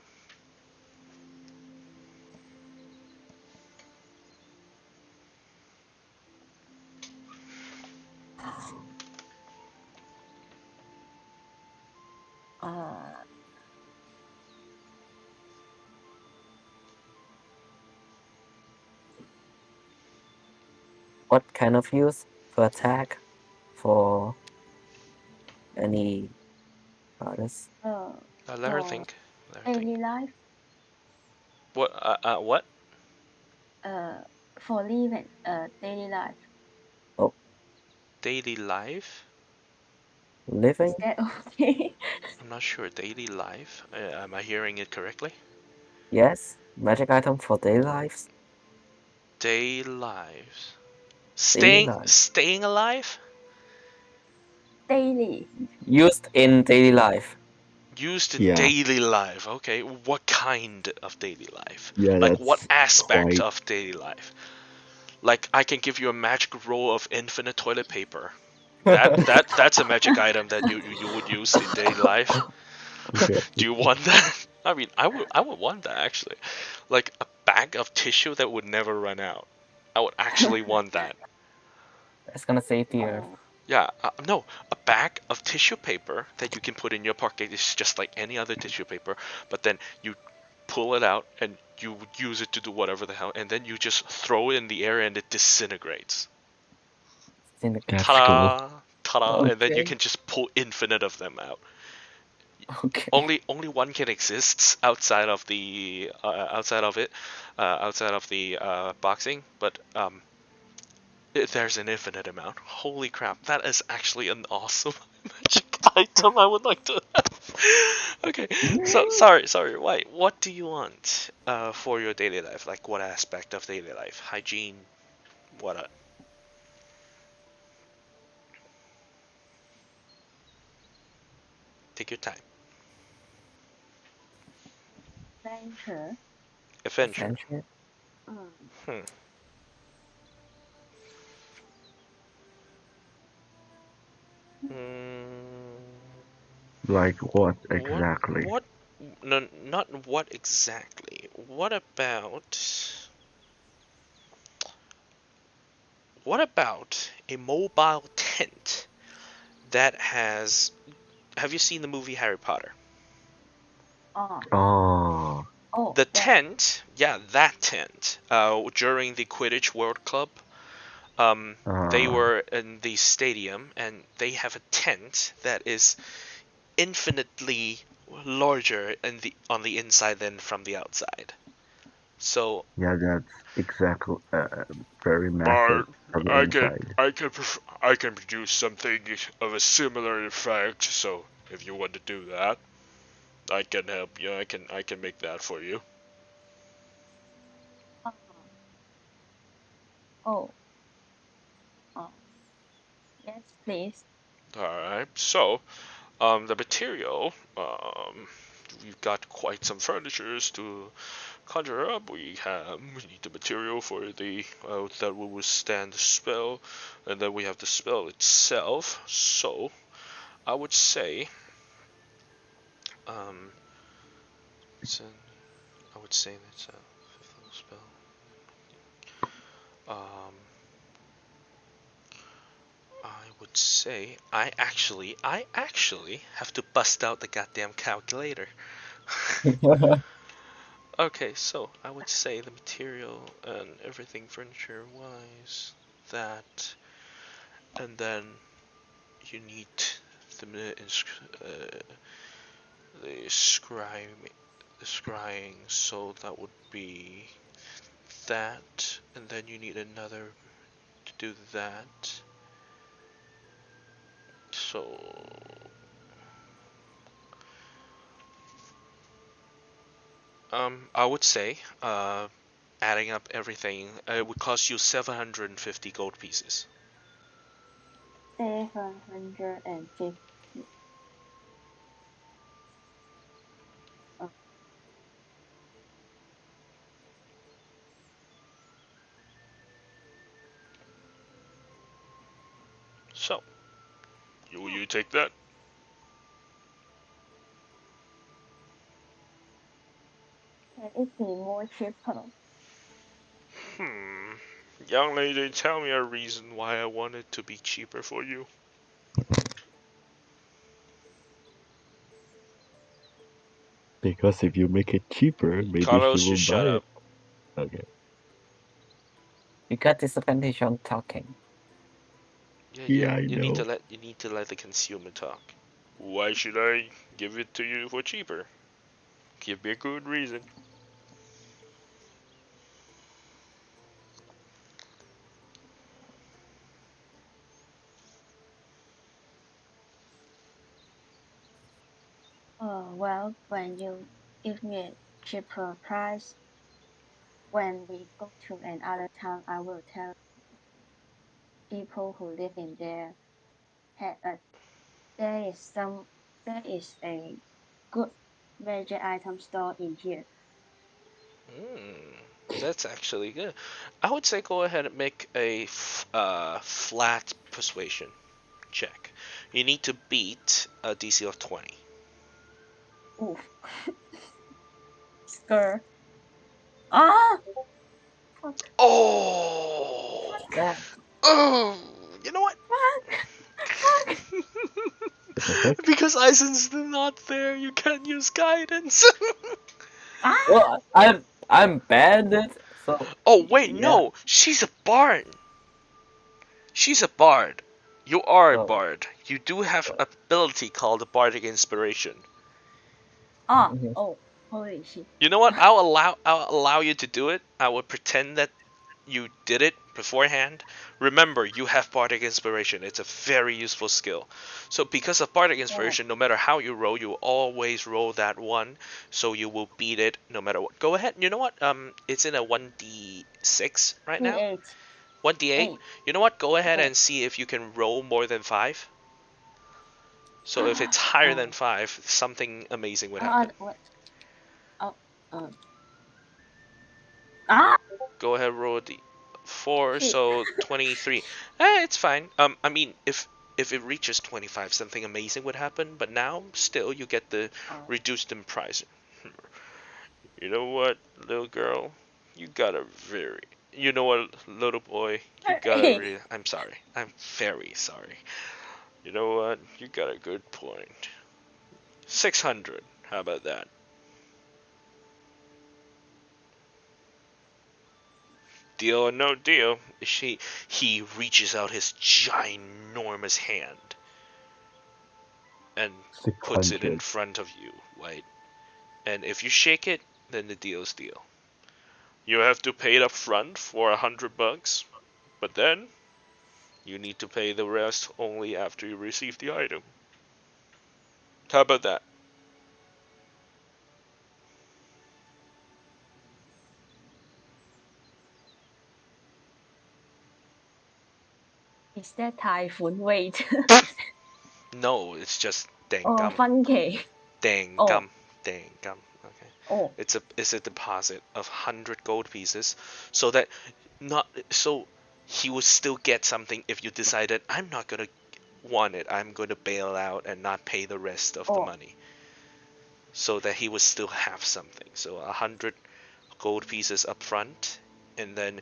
Uh, What kind of use? For attack? For any others? Let her for think. Let her think. daily life. What? What? Uh, for living daily life. Oh, Daily life? Is living? that okay? I'm not sure. Daily life? Am I hearing it correctly? Yes. Magic item for daily lives? Day lives. Daily Staying life. staying alive? Daily. Used in daily life. Used in Yeah, daily life. Okay, what kind of daily life? yeah, Like what that's aspect quite. of daily life? Like I can give you a magic roll of infinite toilet paper. That's a magic item that you would use in daily life. Okay. Do you want that? I mean, I would want that actually. Like a bag of tissue that would never run out. I would actually want that. It's gonna save the earth. Oh, Yeah, no, a bag of tissue paper that you can put in your pocket is just like any other tissue paper, but then you pull it out and you would use it to do whatever the hell, and then you just throw it in the air and it disintegrates. It's in the That's cool. Ta-da! Ta-da! And then you Okay. can just pull infinite of them out. Okay. Only one can exist outside of the outside of the boxing, but there's an infinite amount. Holy crap, that is actually an awesome magic item I would like to have. Okay, so sorry, White, what do you want for your daily life? Like what aspect of daily life? Hygiene, what? Take your time. Venture. Adventure. Adventure. Mm. Hmm. Like what What? exactly? What? No, not what exactly. What about? What about a mobile tent that has? Have you seen the movie Harry Potter? Oh. Oh, Oh. The That. tent, yeah, that tent. During the Quidditch World Club, they uh, were in the stadium, and they have a tent that is infinitely larger on the inside than from the outside. So yeah, that's exactly very But massive from the inside. I can produce something of a similar effect. So if you want to do that, I can help you. I can make that for you. Oh. Oh. Oh. Yes, please. All right. So the material we've got quite some furnitures to conjure up. We need the material for the that will withstand the spell, and then we have the spell itself. So I would say um, it's an, I would say that's a fifth level spell. Um, I would say I actually have to bust out the goddamn calculator. Okay, so I would say the material and everything furniture wise, that, and then you need the the scrying, so that would be that, and then you need another to do that. So I would say adding up everything, it would cost you 750 gold pieces. 750. Oh. So you take that? Can it be more cheaper? Hmm. Young lady, tell me a reason why I want it to be cheaper for you. Because if you make it cheaper, maybe she Carlos, you will buy shut it. up. Okay. You got disadvantage on talking. Yeah, Yeah, I know. you need to let the consumer talk. Why should I give it to you for cheaper? Give me a good reason. Oh, well, when you give me a cheaper price, when we go to another town, I will tell people who live in there, hey, there is some, there is a good magic item store in here. That's actually good. I would say go ahead and make a flat persuasion check. You need to beat a DC of 20. Oof, skirt. Ah, fuck, Oh! fuck, Yeah. Oh! You know what? fuck, fuck. What the heck? Because Eisen's not there, you can't use guidance. Ah, Well, I'm bad at so Oh, wait, yeah. no! She's a bard! She's a bard. You are a So, bard. You do have an ability called Bardic Inspiration. ah, mhm. oh, holy shit. You know what? I'll allow you to do it. I will pretend that you did it beforehand. Remember, you have Bardic Inspiration. It's a very useful skill. So because of Bardic Oh, Inspiration, no matter how you roll, you always roll that one, so you will beat it no matter what. Go ahead. You know what? It's in a 1d6 right now. D8, 1d8. 8, You know what? Go ahead oh, and see if you can roll more than 5. So if it's higher than 5, something amazing would happen. What? Ah! Go ahead, roll a d4, Shit. so 23. It's fine. I mean, if it reaches 25, something amazing would happen, but now, still, you get the reduced in price. You know what, little girl? You got a very... You know what, little boy? You got a really... I'm sorry. I'm very sorry. You know what? You got a good point. 600. How about that? Deal or no deal? He reaches out his ginormous hand and puts it in 600. front of you, White. And if you shake it, then the deal's deal. You have to pay it up front for $100, but then you need to pay the rest only after you receive the item. How about that? Is that typhoon? Wait. No, it's just dang Oh, gum. 分期. Dang Oh. gum. Dang gum. Okay. Oh. It's a deposit of 100 gold pieces, so that he would still get something if you decided I'm not gonna want it. I'm gonna bail out and not pay the rest of the money, so that he would still have something. So 100 gold pieces up front, and then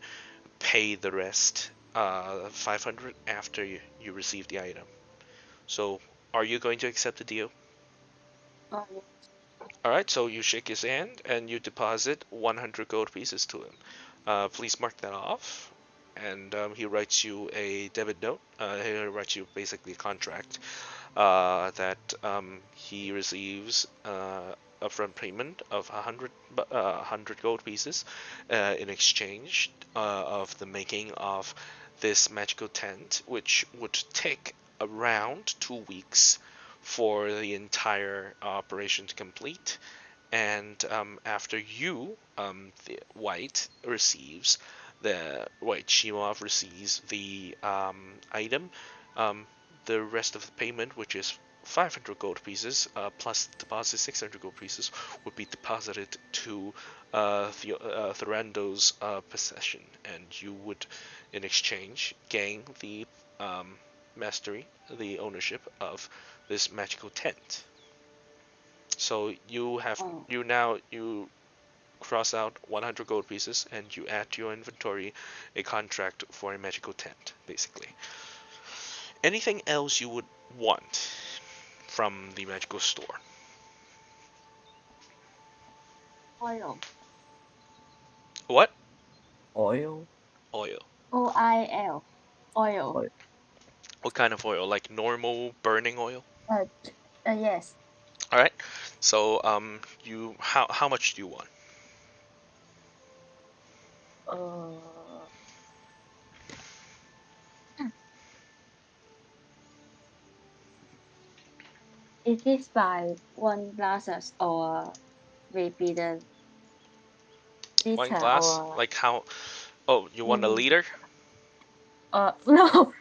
pay the rest 500 after you receive the item. So are you going to accept the deal? Oh, Alright, so you shake his hand and you deposit 100 gold pieces to him. Please mark that off. And he writes you a debit note. He writes you basically a contract that he receives upfront payment of 100 gold pieces in exchange of the making of this magical tent, which would take around 2 weeks for the entire operation to complete. And after you, the White receives the White Shimov receives the item, the rest of the payment, which is 500 gold pieces plus deposit 600 gold pieces, would be deposited to Thorando's possession, and you would, in exchange, gain the mastery, the ownership of this magical tent. So you cross out 100 gold pieces and you add to your inventory a contract for a magical tent, basically. Anything else you would want from the magical store? Oil. What? Oil? Oil. OIL. Oil. Oil. What kind of oil? Like normal burning oil? Yes. All right. So how much do you want? Is this by one glasses or will be the One liter glass? or Like how? Oh, you want a liter? no.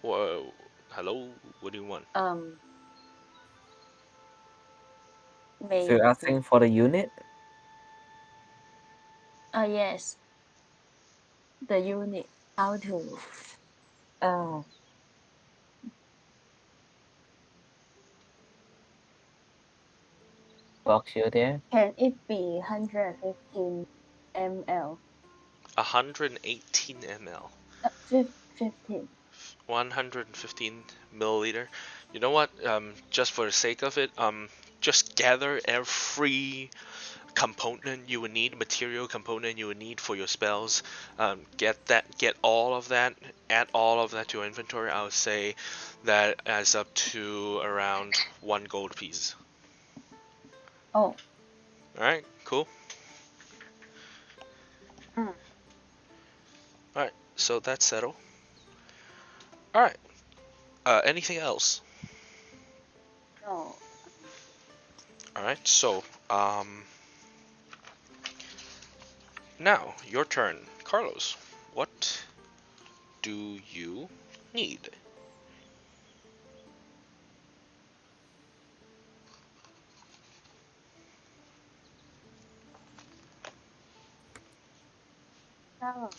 Whoa. Hello. What do you want? So Maybe. you're asking for the unit? Yes. The unit. How to Box you there? can it be 115 ml? 118 ml. 15. 115 milliliter. You know what? Just for the sake of it, just gather every component you would need, material component you would need for your spells. Get all of that, add all of that to your inventory. I would say that adds up to around 1 gold piece. Oh. Alright, cool. Alright, so that's settled. Alright. Anything else? No. Alright, so now your turn. Carlos, what do you need? Carol.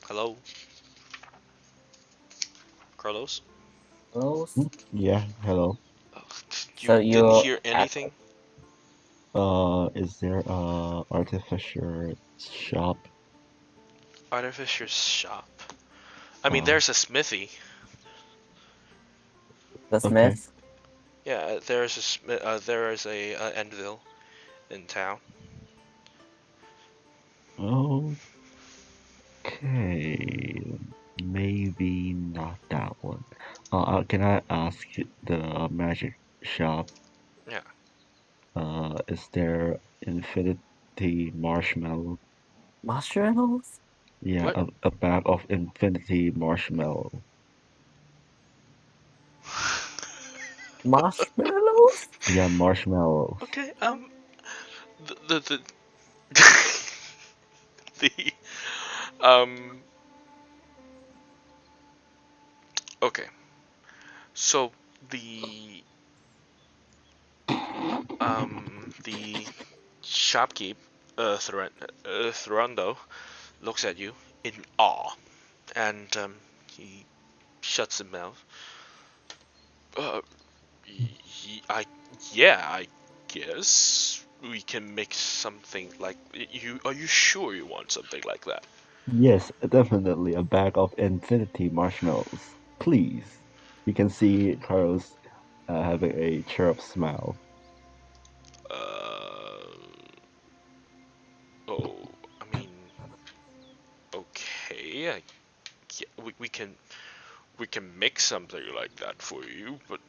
Hello, Carlos. Close. Yeah, hello. You So didn't you're hear at anything? Is there a artificial shop? Artificer shop. I mean, Uh, there's a smithy. the okay. Smith. Yeah, there is a anvil in town. Okay. Maybe not that one. Can I ask the magic shop? Yeah. Is there infinity marshmallow? Mushrooms? Yeah, What? a bag of infinity marshmallow. Marshmallows? Yeah, marshmallows. Okay. The the um. Okay. So the the shopkeep, Thorando, looks at you in awe, and he shuts his mouth. Uh, I yeah, I guess we can make something like you. Are you sure you want something like that? Yes, definitely a bag of infinity marshmallows. Please. You can see Carlos having a chirp smile. Uh, oh, I mean, okay, we can make something like that for you, but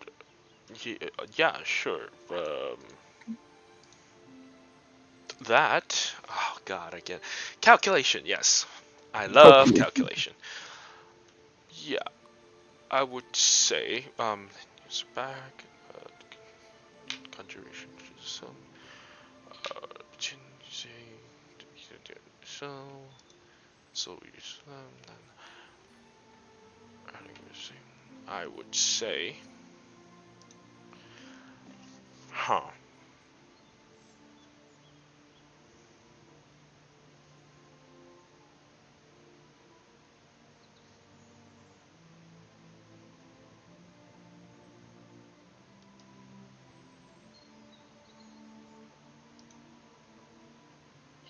yeah, sure. That. Oh God, again. Calculation. Yes, I love Calculation. calculation. Yeah, I would say it's back conjuration. So so so I would say, huh?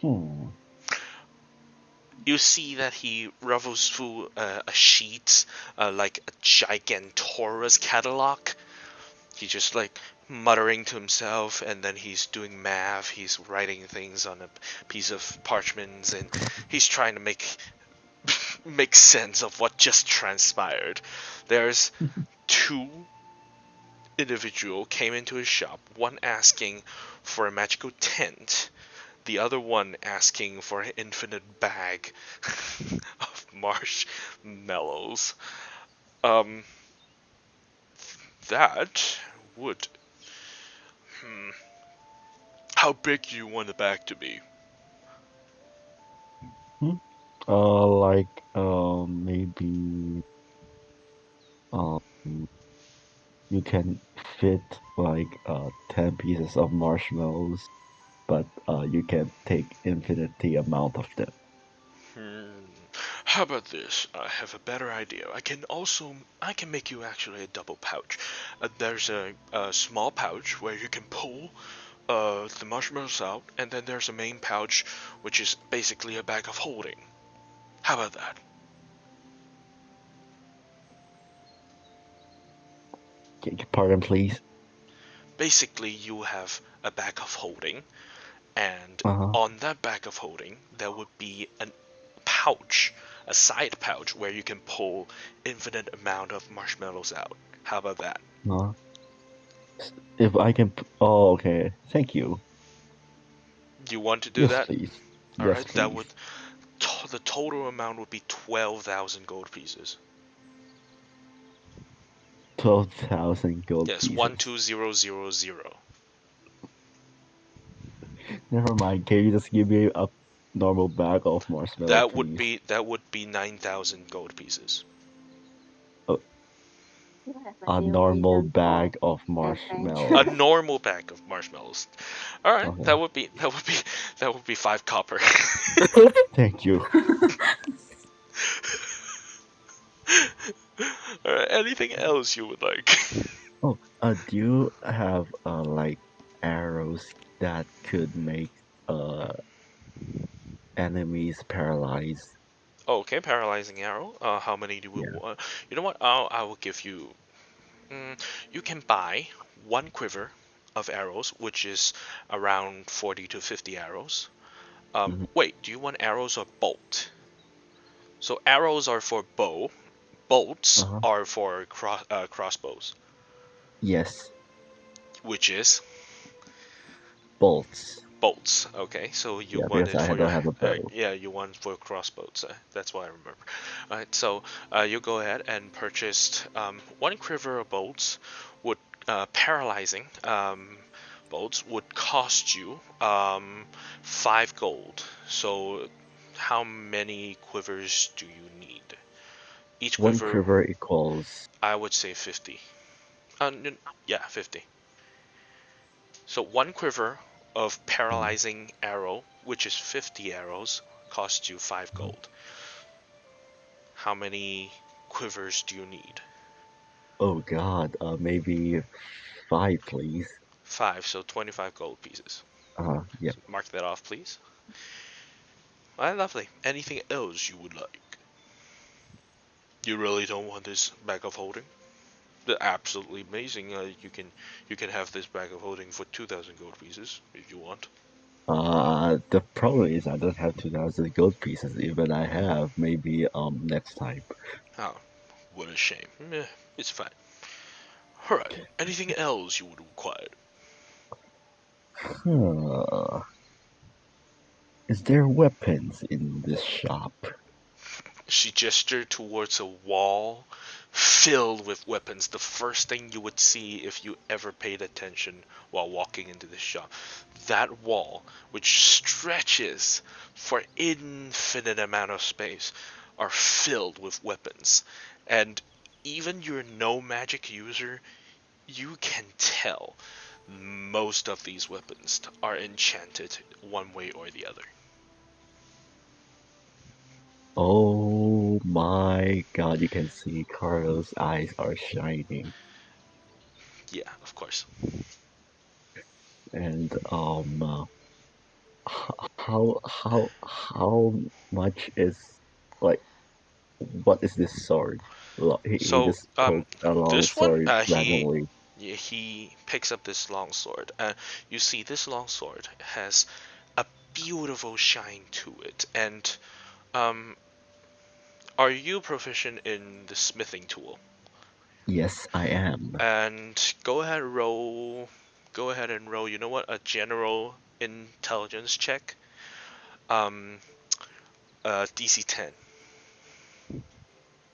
Hmm. You see that he ruffles through a sheet, like a gigantorous catalog. He's just like muttering to himself, and then he's doing math. He's writing things on a piece of parchment, and he's trying to make sense of what just transpired. There's two individual came into his shop, one asking for a magical tent, the other one asking for an infinite bag of marshmallows. Um, that would. Hmm, how big do you want the bag to be? Hmm. Maybe um you can fit like 10 pieces of marshmallows, but you can take infinity amount of them. Hmm. How about this? I have a better idea. I can make you actually a double pouch. There's a small pouch where you can pull the marshmallows out, and then there's a main pouch, which is basically a bag of holding. How about that? Pardon, please. Basically, you have a bag of holding, and Uh-huh. on that bag of holding, there would be a pouch, a side pouch, where you can pull infinite amount of marshmallows out. How about that? Uh, if I can. Oh, okay. Thank you. You want to do Yes, that? please. All Yes, right, that please. would the total amount would be 12,000 gold pieces. 12,000 gold Yes, one pieces. two zero zero zero. Never mind. Can you just give me a normal bag of marshmallow, please? That would be 9,000 gold pieces. Oh, You have A new normal reason bag for of A marshmallows. normal bag of marshmallows. All right, Okay. that would be 5 copper. Thank you. All right, anything else you would like? Oh, do you have like arrows that could make uh enemies paralyzed? Okay, paralyzing arrow. How many do we Yeah. want? You know what? I will give you. You can buy 1 quiver of arrows, which is around 40 to 50 arrows. Mhm. Wait, do you want arrows or bolt? So arrows are for bow, bolts Uh-huh. are for crossbows, Yes, which is bolts. bolts. Okay, so you Yeah, want because it I for your don't have a bow. yeah, you want for crossbows. That's why I remember. All right, so you go ahead and purchased 1 quiver of bolts. Would paralyzing bolts would cost you 5 gold. So how many quivers do you need? Each One quiver, quiver equals. I would say 50. Yeah, 50. So 1 quiver of paralyzing arrow, which is 50 arrows, costs you 5 gold. How many quivers do you need? Oh God, maybe 5, please. 5, so 25 gold pieces. Yeah. So mark that off, please. Alright, lovely. Anything else you would like? You really don't want this bag of holding? They're absolutely amazing. You can have this bag of holding for 2,000 gold pieces if you want. The problem is I don't have 2,000 gold pieces. Even I have, maybe next time. Oh, what a shame. It's fine. Alright, anything else you would require? Huh. Is there weapons in this shop? She gestured towards a wall filled with weapons, the first thing you would see if you ever paid attention while walking into the shop. That wall, which stretches for infinite amount of space, are filled with weapons. And even you're no magic user, you can tell most of these weapons are enchanted one way or the other. Oh my God, you can see Carlos' eyes are shining. Yeah, of course. And how much is, like, what is this sword? He So, just poked a long this one, sword randomly. he picks up this long sword. You see, this long sword has a beautiful shine to it. And um, are you proficient in the smithing tool? Yes, I am. And go ahead and roll. Go ahead and roll. You know what? A general intelligence check. Um, DC 10.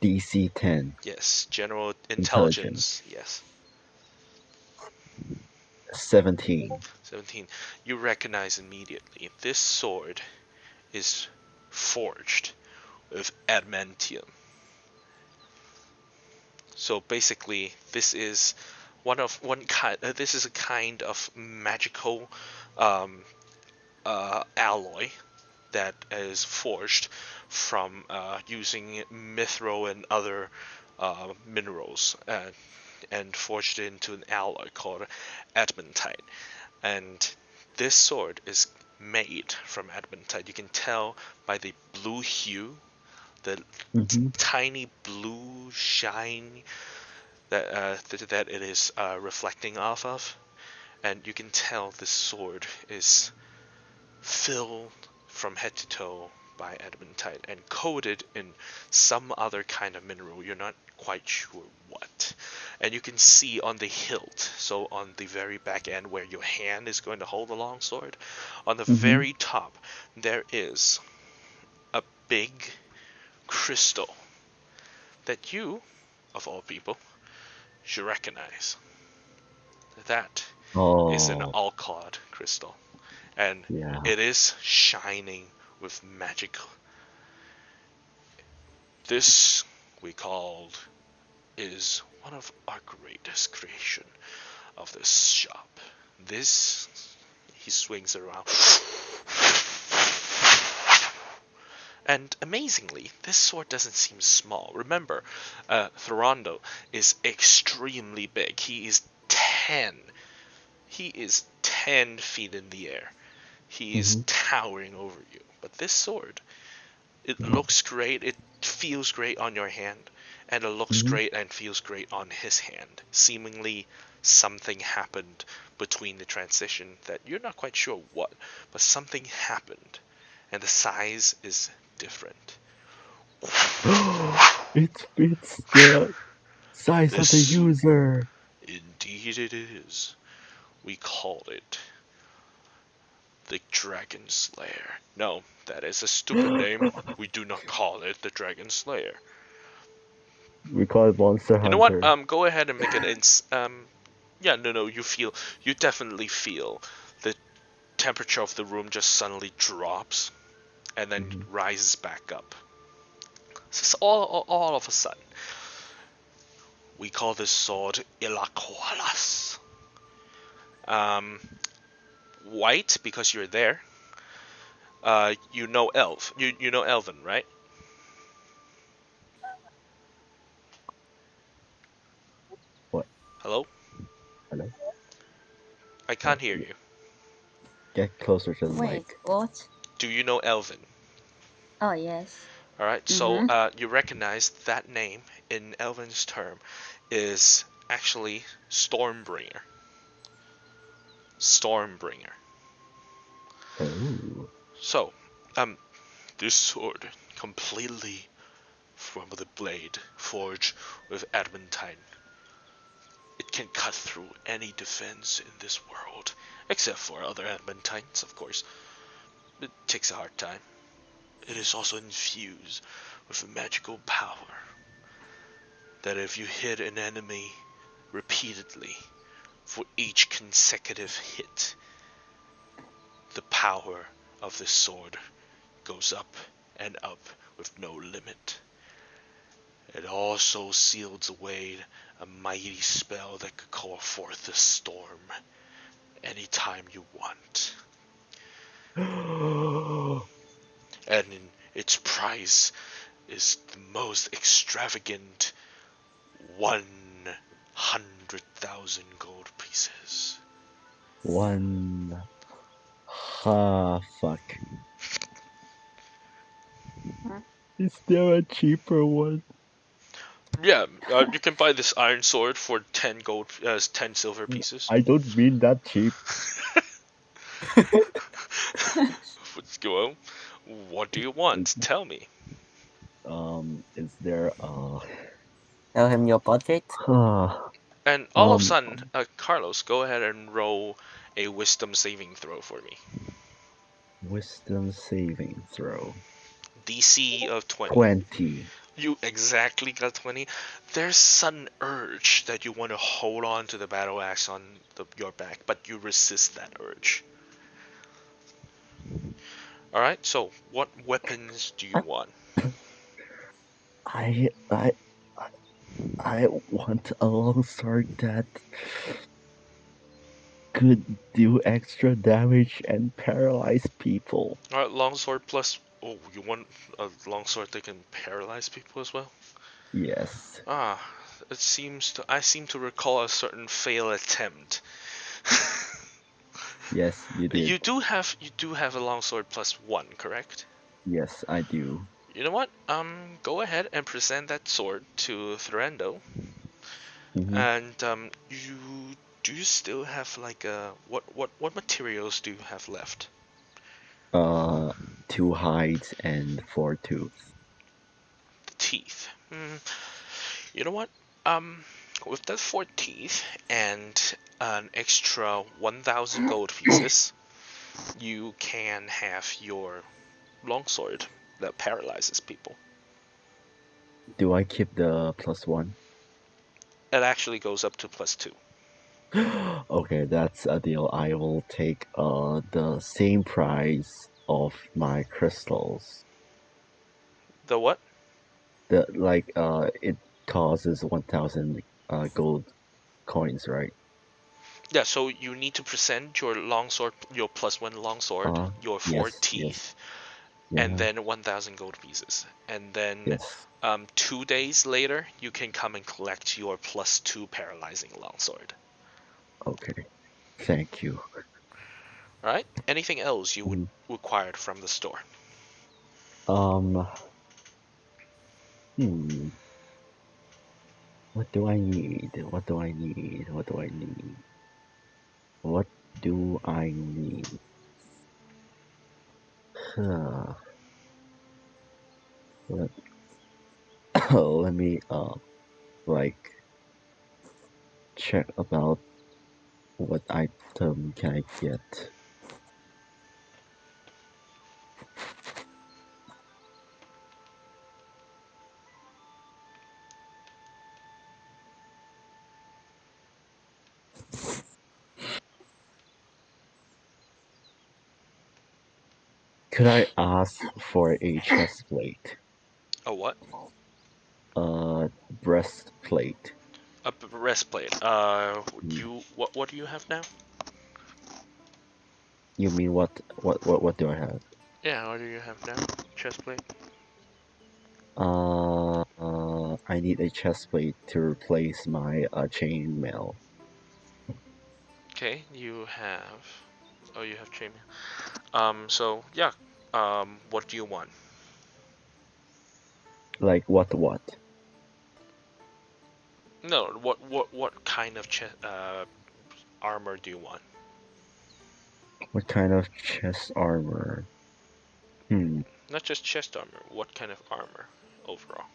DC 10 Yes, general intelligence. intelligence. Yes. 17. 17. You recognize immediately. This sword is forged with adamantium. So basically, this is one kind. This is a kind of magical um, alloy that is forged from using mithril and other minerals, and forged into an alloy called adamantite. And this sword is made from adamantite. You can tell by the blue hue, the Mm-hmm. tiny blue shine that it is reflecting off of, and you can tell this sword is filled from head to toe by adamantite and coated in some other kind of mineral. You're not quite sure what. And you can see on the hilt, so on the very back end where your hand is going to hold the long sword, on the Mm-hmm. very top, there is a big crystal that you, of all people, should recognize. That is an Oh, Alcod crystal, and yeah. it is shining with magic. This we called is one of our greatest creation of this shop. This, he swings around. And amazingly, this sword doesn't seem small. Remember, Thorando is extremely big. He is 10 feet in the air. He is towering over you. But this sword, it looks great, it feels great on your hand, and it looks great and feels great on his hand. Seemingly something happened between the transition that you're not quite sure what, but something happened, and the size is different. It fits the size of the This- user. Indeed it is. We called it the Dragon Slayer. No, that is a stupid name. We do not call it the Dragon Slayer. We call it Monster You know Hunter. what? Go ahead and make an yeah, no. You definitely feel the temperature of the room just suddenly drops, and then rises back up. It's all of a sudden. We call this sword Ilaqualas. White because you're there. You know Elf. You know Elven, right? What? Hello? Hello? I can't hear you. Get closer to the Wait, mic. what? Do you know Elven? Oh, yes. Alright, so you recognize that name in Elven's term is actually Stormbringer. Stormbringer. Oh. So, this sword, completely from the blade, forged with adamantine. It can cut through any defense in this world, except for other adamantines, of course. It takes a hard time. It is also infused with a magical power that if you hit an enemy repeatedly for each consecutive hit, the power of this sword goes up and up with no limit. It also seals away a mighty spell that could call forth a storm anytime you want. And its price is the most extravagant 100,000 gold pieces. Fuck. Is there a cheaper one? Yeah, you can buy this iron sword for 10 silver pieces. I don't mean that cheap. Let's go. What do you want? Tell me. Is there Tell him your budget. And all of a sudden, Carlos, go ahead and roll a wisdom saving throw for me. wisdom saving throw? DC of 20. 20. You exactly got 20. There's sudden urge that you want to hold on to the battle axe on your back, but you resist that urge. Alright, so what weapons do you want? I want a longsword that could do extra damage and paralyze people. Alright, longsword plus... Oh, you want a longsword that can paralyze people as well? Yes. I seem to recall a certain fail attempt. Yes, you did. You do have a longsword plus 1, correct? Yes, I do. You know what? Go ahead and present that sword to Thorando. And do you still have like what materials do you have left? 2 hides and 4 tooth. The teeth. You know what? With the 4 teeth and an extra 1,000 gold pieces, you can have your longsword that paralyzes people. Do I keep the +1? It actually goes up to +2. Okay, that's a deal. I will take the same price of my crystals. The what? It causes 1,000 gold coins, right? Yeah, so you need to present your longsword, your +1 longsword, your 4 Yes, yes, teeth, and yeah, then 1,000 gold pieces. And then yes. 2 days later, you can come and collect your +2 paralyzing longsword. Okay, thank you. Alright? Anything else you would Mhm. require from the store? Um, what do I need? What do I need? What do I need? What do I need? Huh. Let, let me like check about what item can I get. Could I ask for a chest plate? A what? Breastplate. A breastplate. Hmm. What do you have now? You mean what do I have? Yeah, what do you have now? Chestplate. I need a chest plate to replace my chainmail. Okay, you have. Oh, you have chainmail. So yeah. What do you want? Like what? No, what kind of armor do you want? What kind of chest armor? Hmm. Not just chest armor. What kind of armor overall?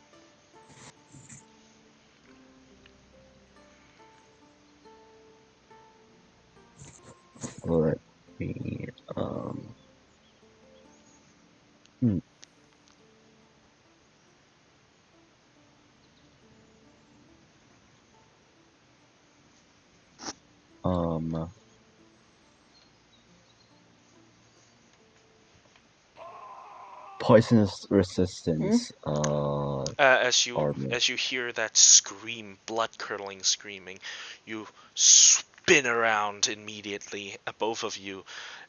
Let me hmm. um Poisonous resistance As armor. you hear that scream, blood curdling screaming, you spin around immediately, both of you,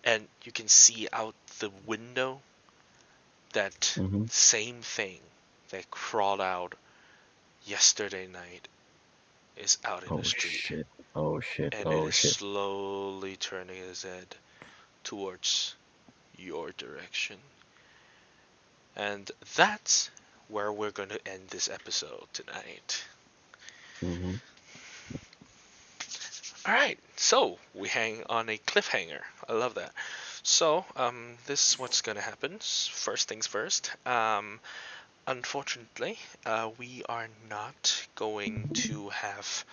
and you can see out the window that Mm-hmm. same thing that crawled out yesterday night is out in the Oh street, shit. Oh shit. and it Oh is shit. slowly turning its head towards your direction. And that's where we're going to end this episode tonight. Mm-hmm. Alright, so we hang on a cliffhanger. I love that. So, this is what's gonna happen. First things first. Unfortunately, we are not going to have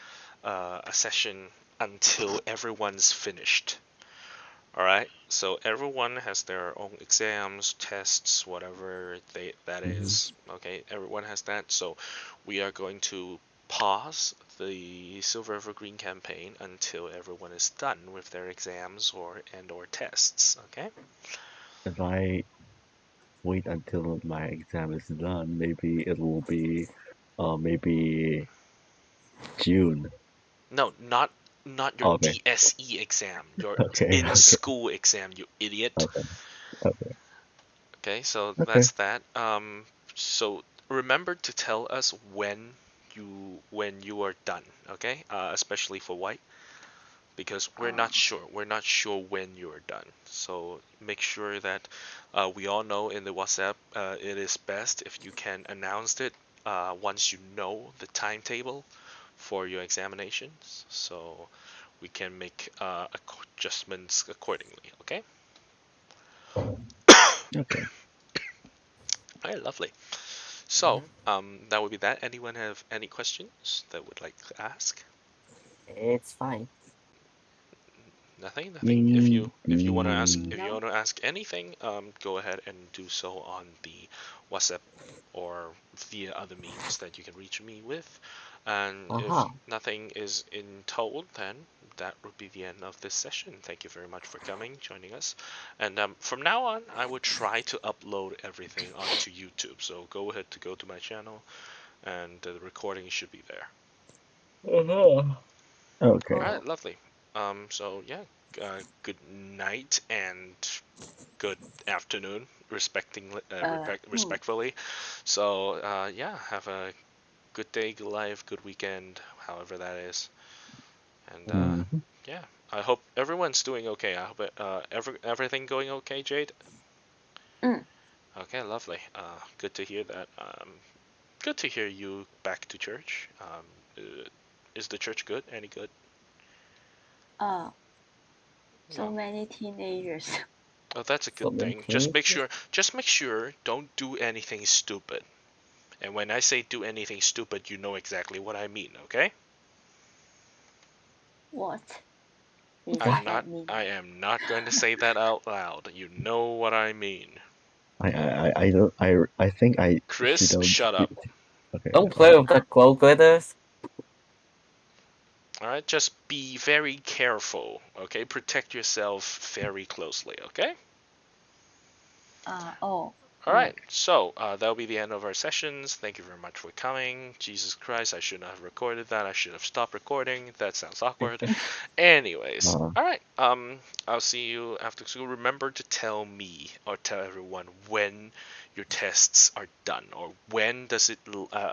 a session until everyone's finished. Alright, so everyone has their own exams, tests, whatever that Mm-hmm. is. Okay, everyone has that. So we are going to pause the Silver Evergreen campaign until everyone is done with their exams or tests. Okay. If I wait until my exam is done, maybe it will be maybe June. No, not your Okay. DSE exam, your Okay. in Okay. school exam, you idiot. Okay. Okay. Okay, so Okay. that's that. So remember to tell us when you are done. Okay, especially for white, because we're not sure. We're not sure when you are done. So make sure that we all know in the WhatsApp. It is best if you can announce it once you know the timetable for your examinations, so we can make adjustments accordingly. Okay. Okay. All right, lovely. So, that would be that. Anyone have any questions that would like to ask? It's fine. Nothing, nothing. Mm, If you No. want to ask anything, go ahead and do so on the WhatsApp or via other means that you can reach me with. And if Uh-huh. nothing is in told, then that would be the end of this session. Thank you very much for coming, joining us. And from now on, I will try to upload everything onto YouTube. So go ahead to go to my channel, and the recording should be there. Okay. All right, lovely. So yeah, good night and good afternoon, respectfully. So yeah, have a good day, good life, good weekend, however that is. And Mhm. yeah, I hope everyone's doing okay. I hope everything going okay, Jade. Mm. Okay, lovely. Good to hear that. Good to hear you back to church. Is the church good? Any good? So No. many teenagers. Oh, that's a So good many thing. teenagers. Just make sure, don't do anything stupid. And when I say do anything stupid, you know exactly what I mean, okay? What is I'm that not. mean? I am not going to say that out loud. You know what I mean. I don't. I think she Chris, don't shut up. speak. Okay. Don't play with the glow glitters. All right, just be very careful, okay? Protect yourself very closely, okay? Oh. All right, so that'll be the end of our sessions. Thank you very much for coming. Jesus Christ, I should not have recorded that. I should have stopped recording. That sounds awkward. Anyways, all right. I'll see you after school. Remember to tell me or tell everyone when your tests are done, or when does it?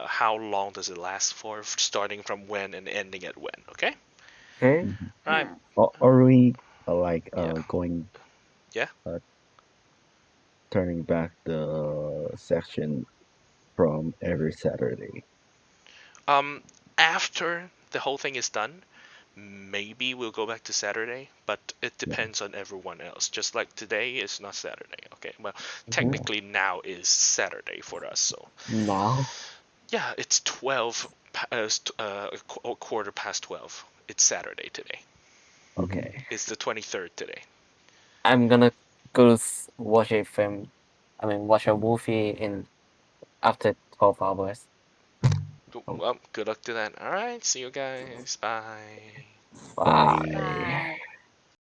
How long does it last for? Starting from when and ending at when? Okay. Okay. Mhm. All right. Are we Yeah. going Yeah. turning back the section from every Saturday? After the whole thing is done, maybe we'll go back to Saturday, but it Yeah. depends on everyone else. Just like today is not Saturday. Okay, well, Mm-hmm. technically now is Saturday for us. So Now. yeah, it's 12 past, a quarter past 12. It's Saturday today. Okay. It's the 23rd today. I'm gonna go watch a film. I mean, watch a movie in after 12 hours. Well, good luck to that. All right, see you guys. Bye. Bye. Bye. Bye.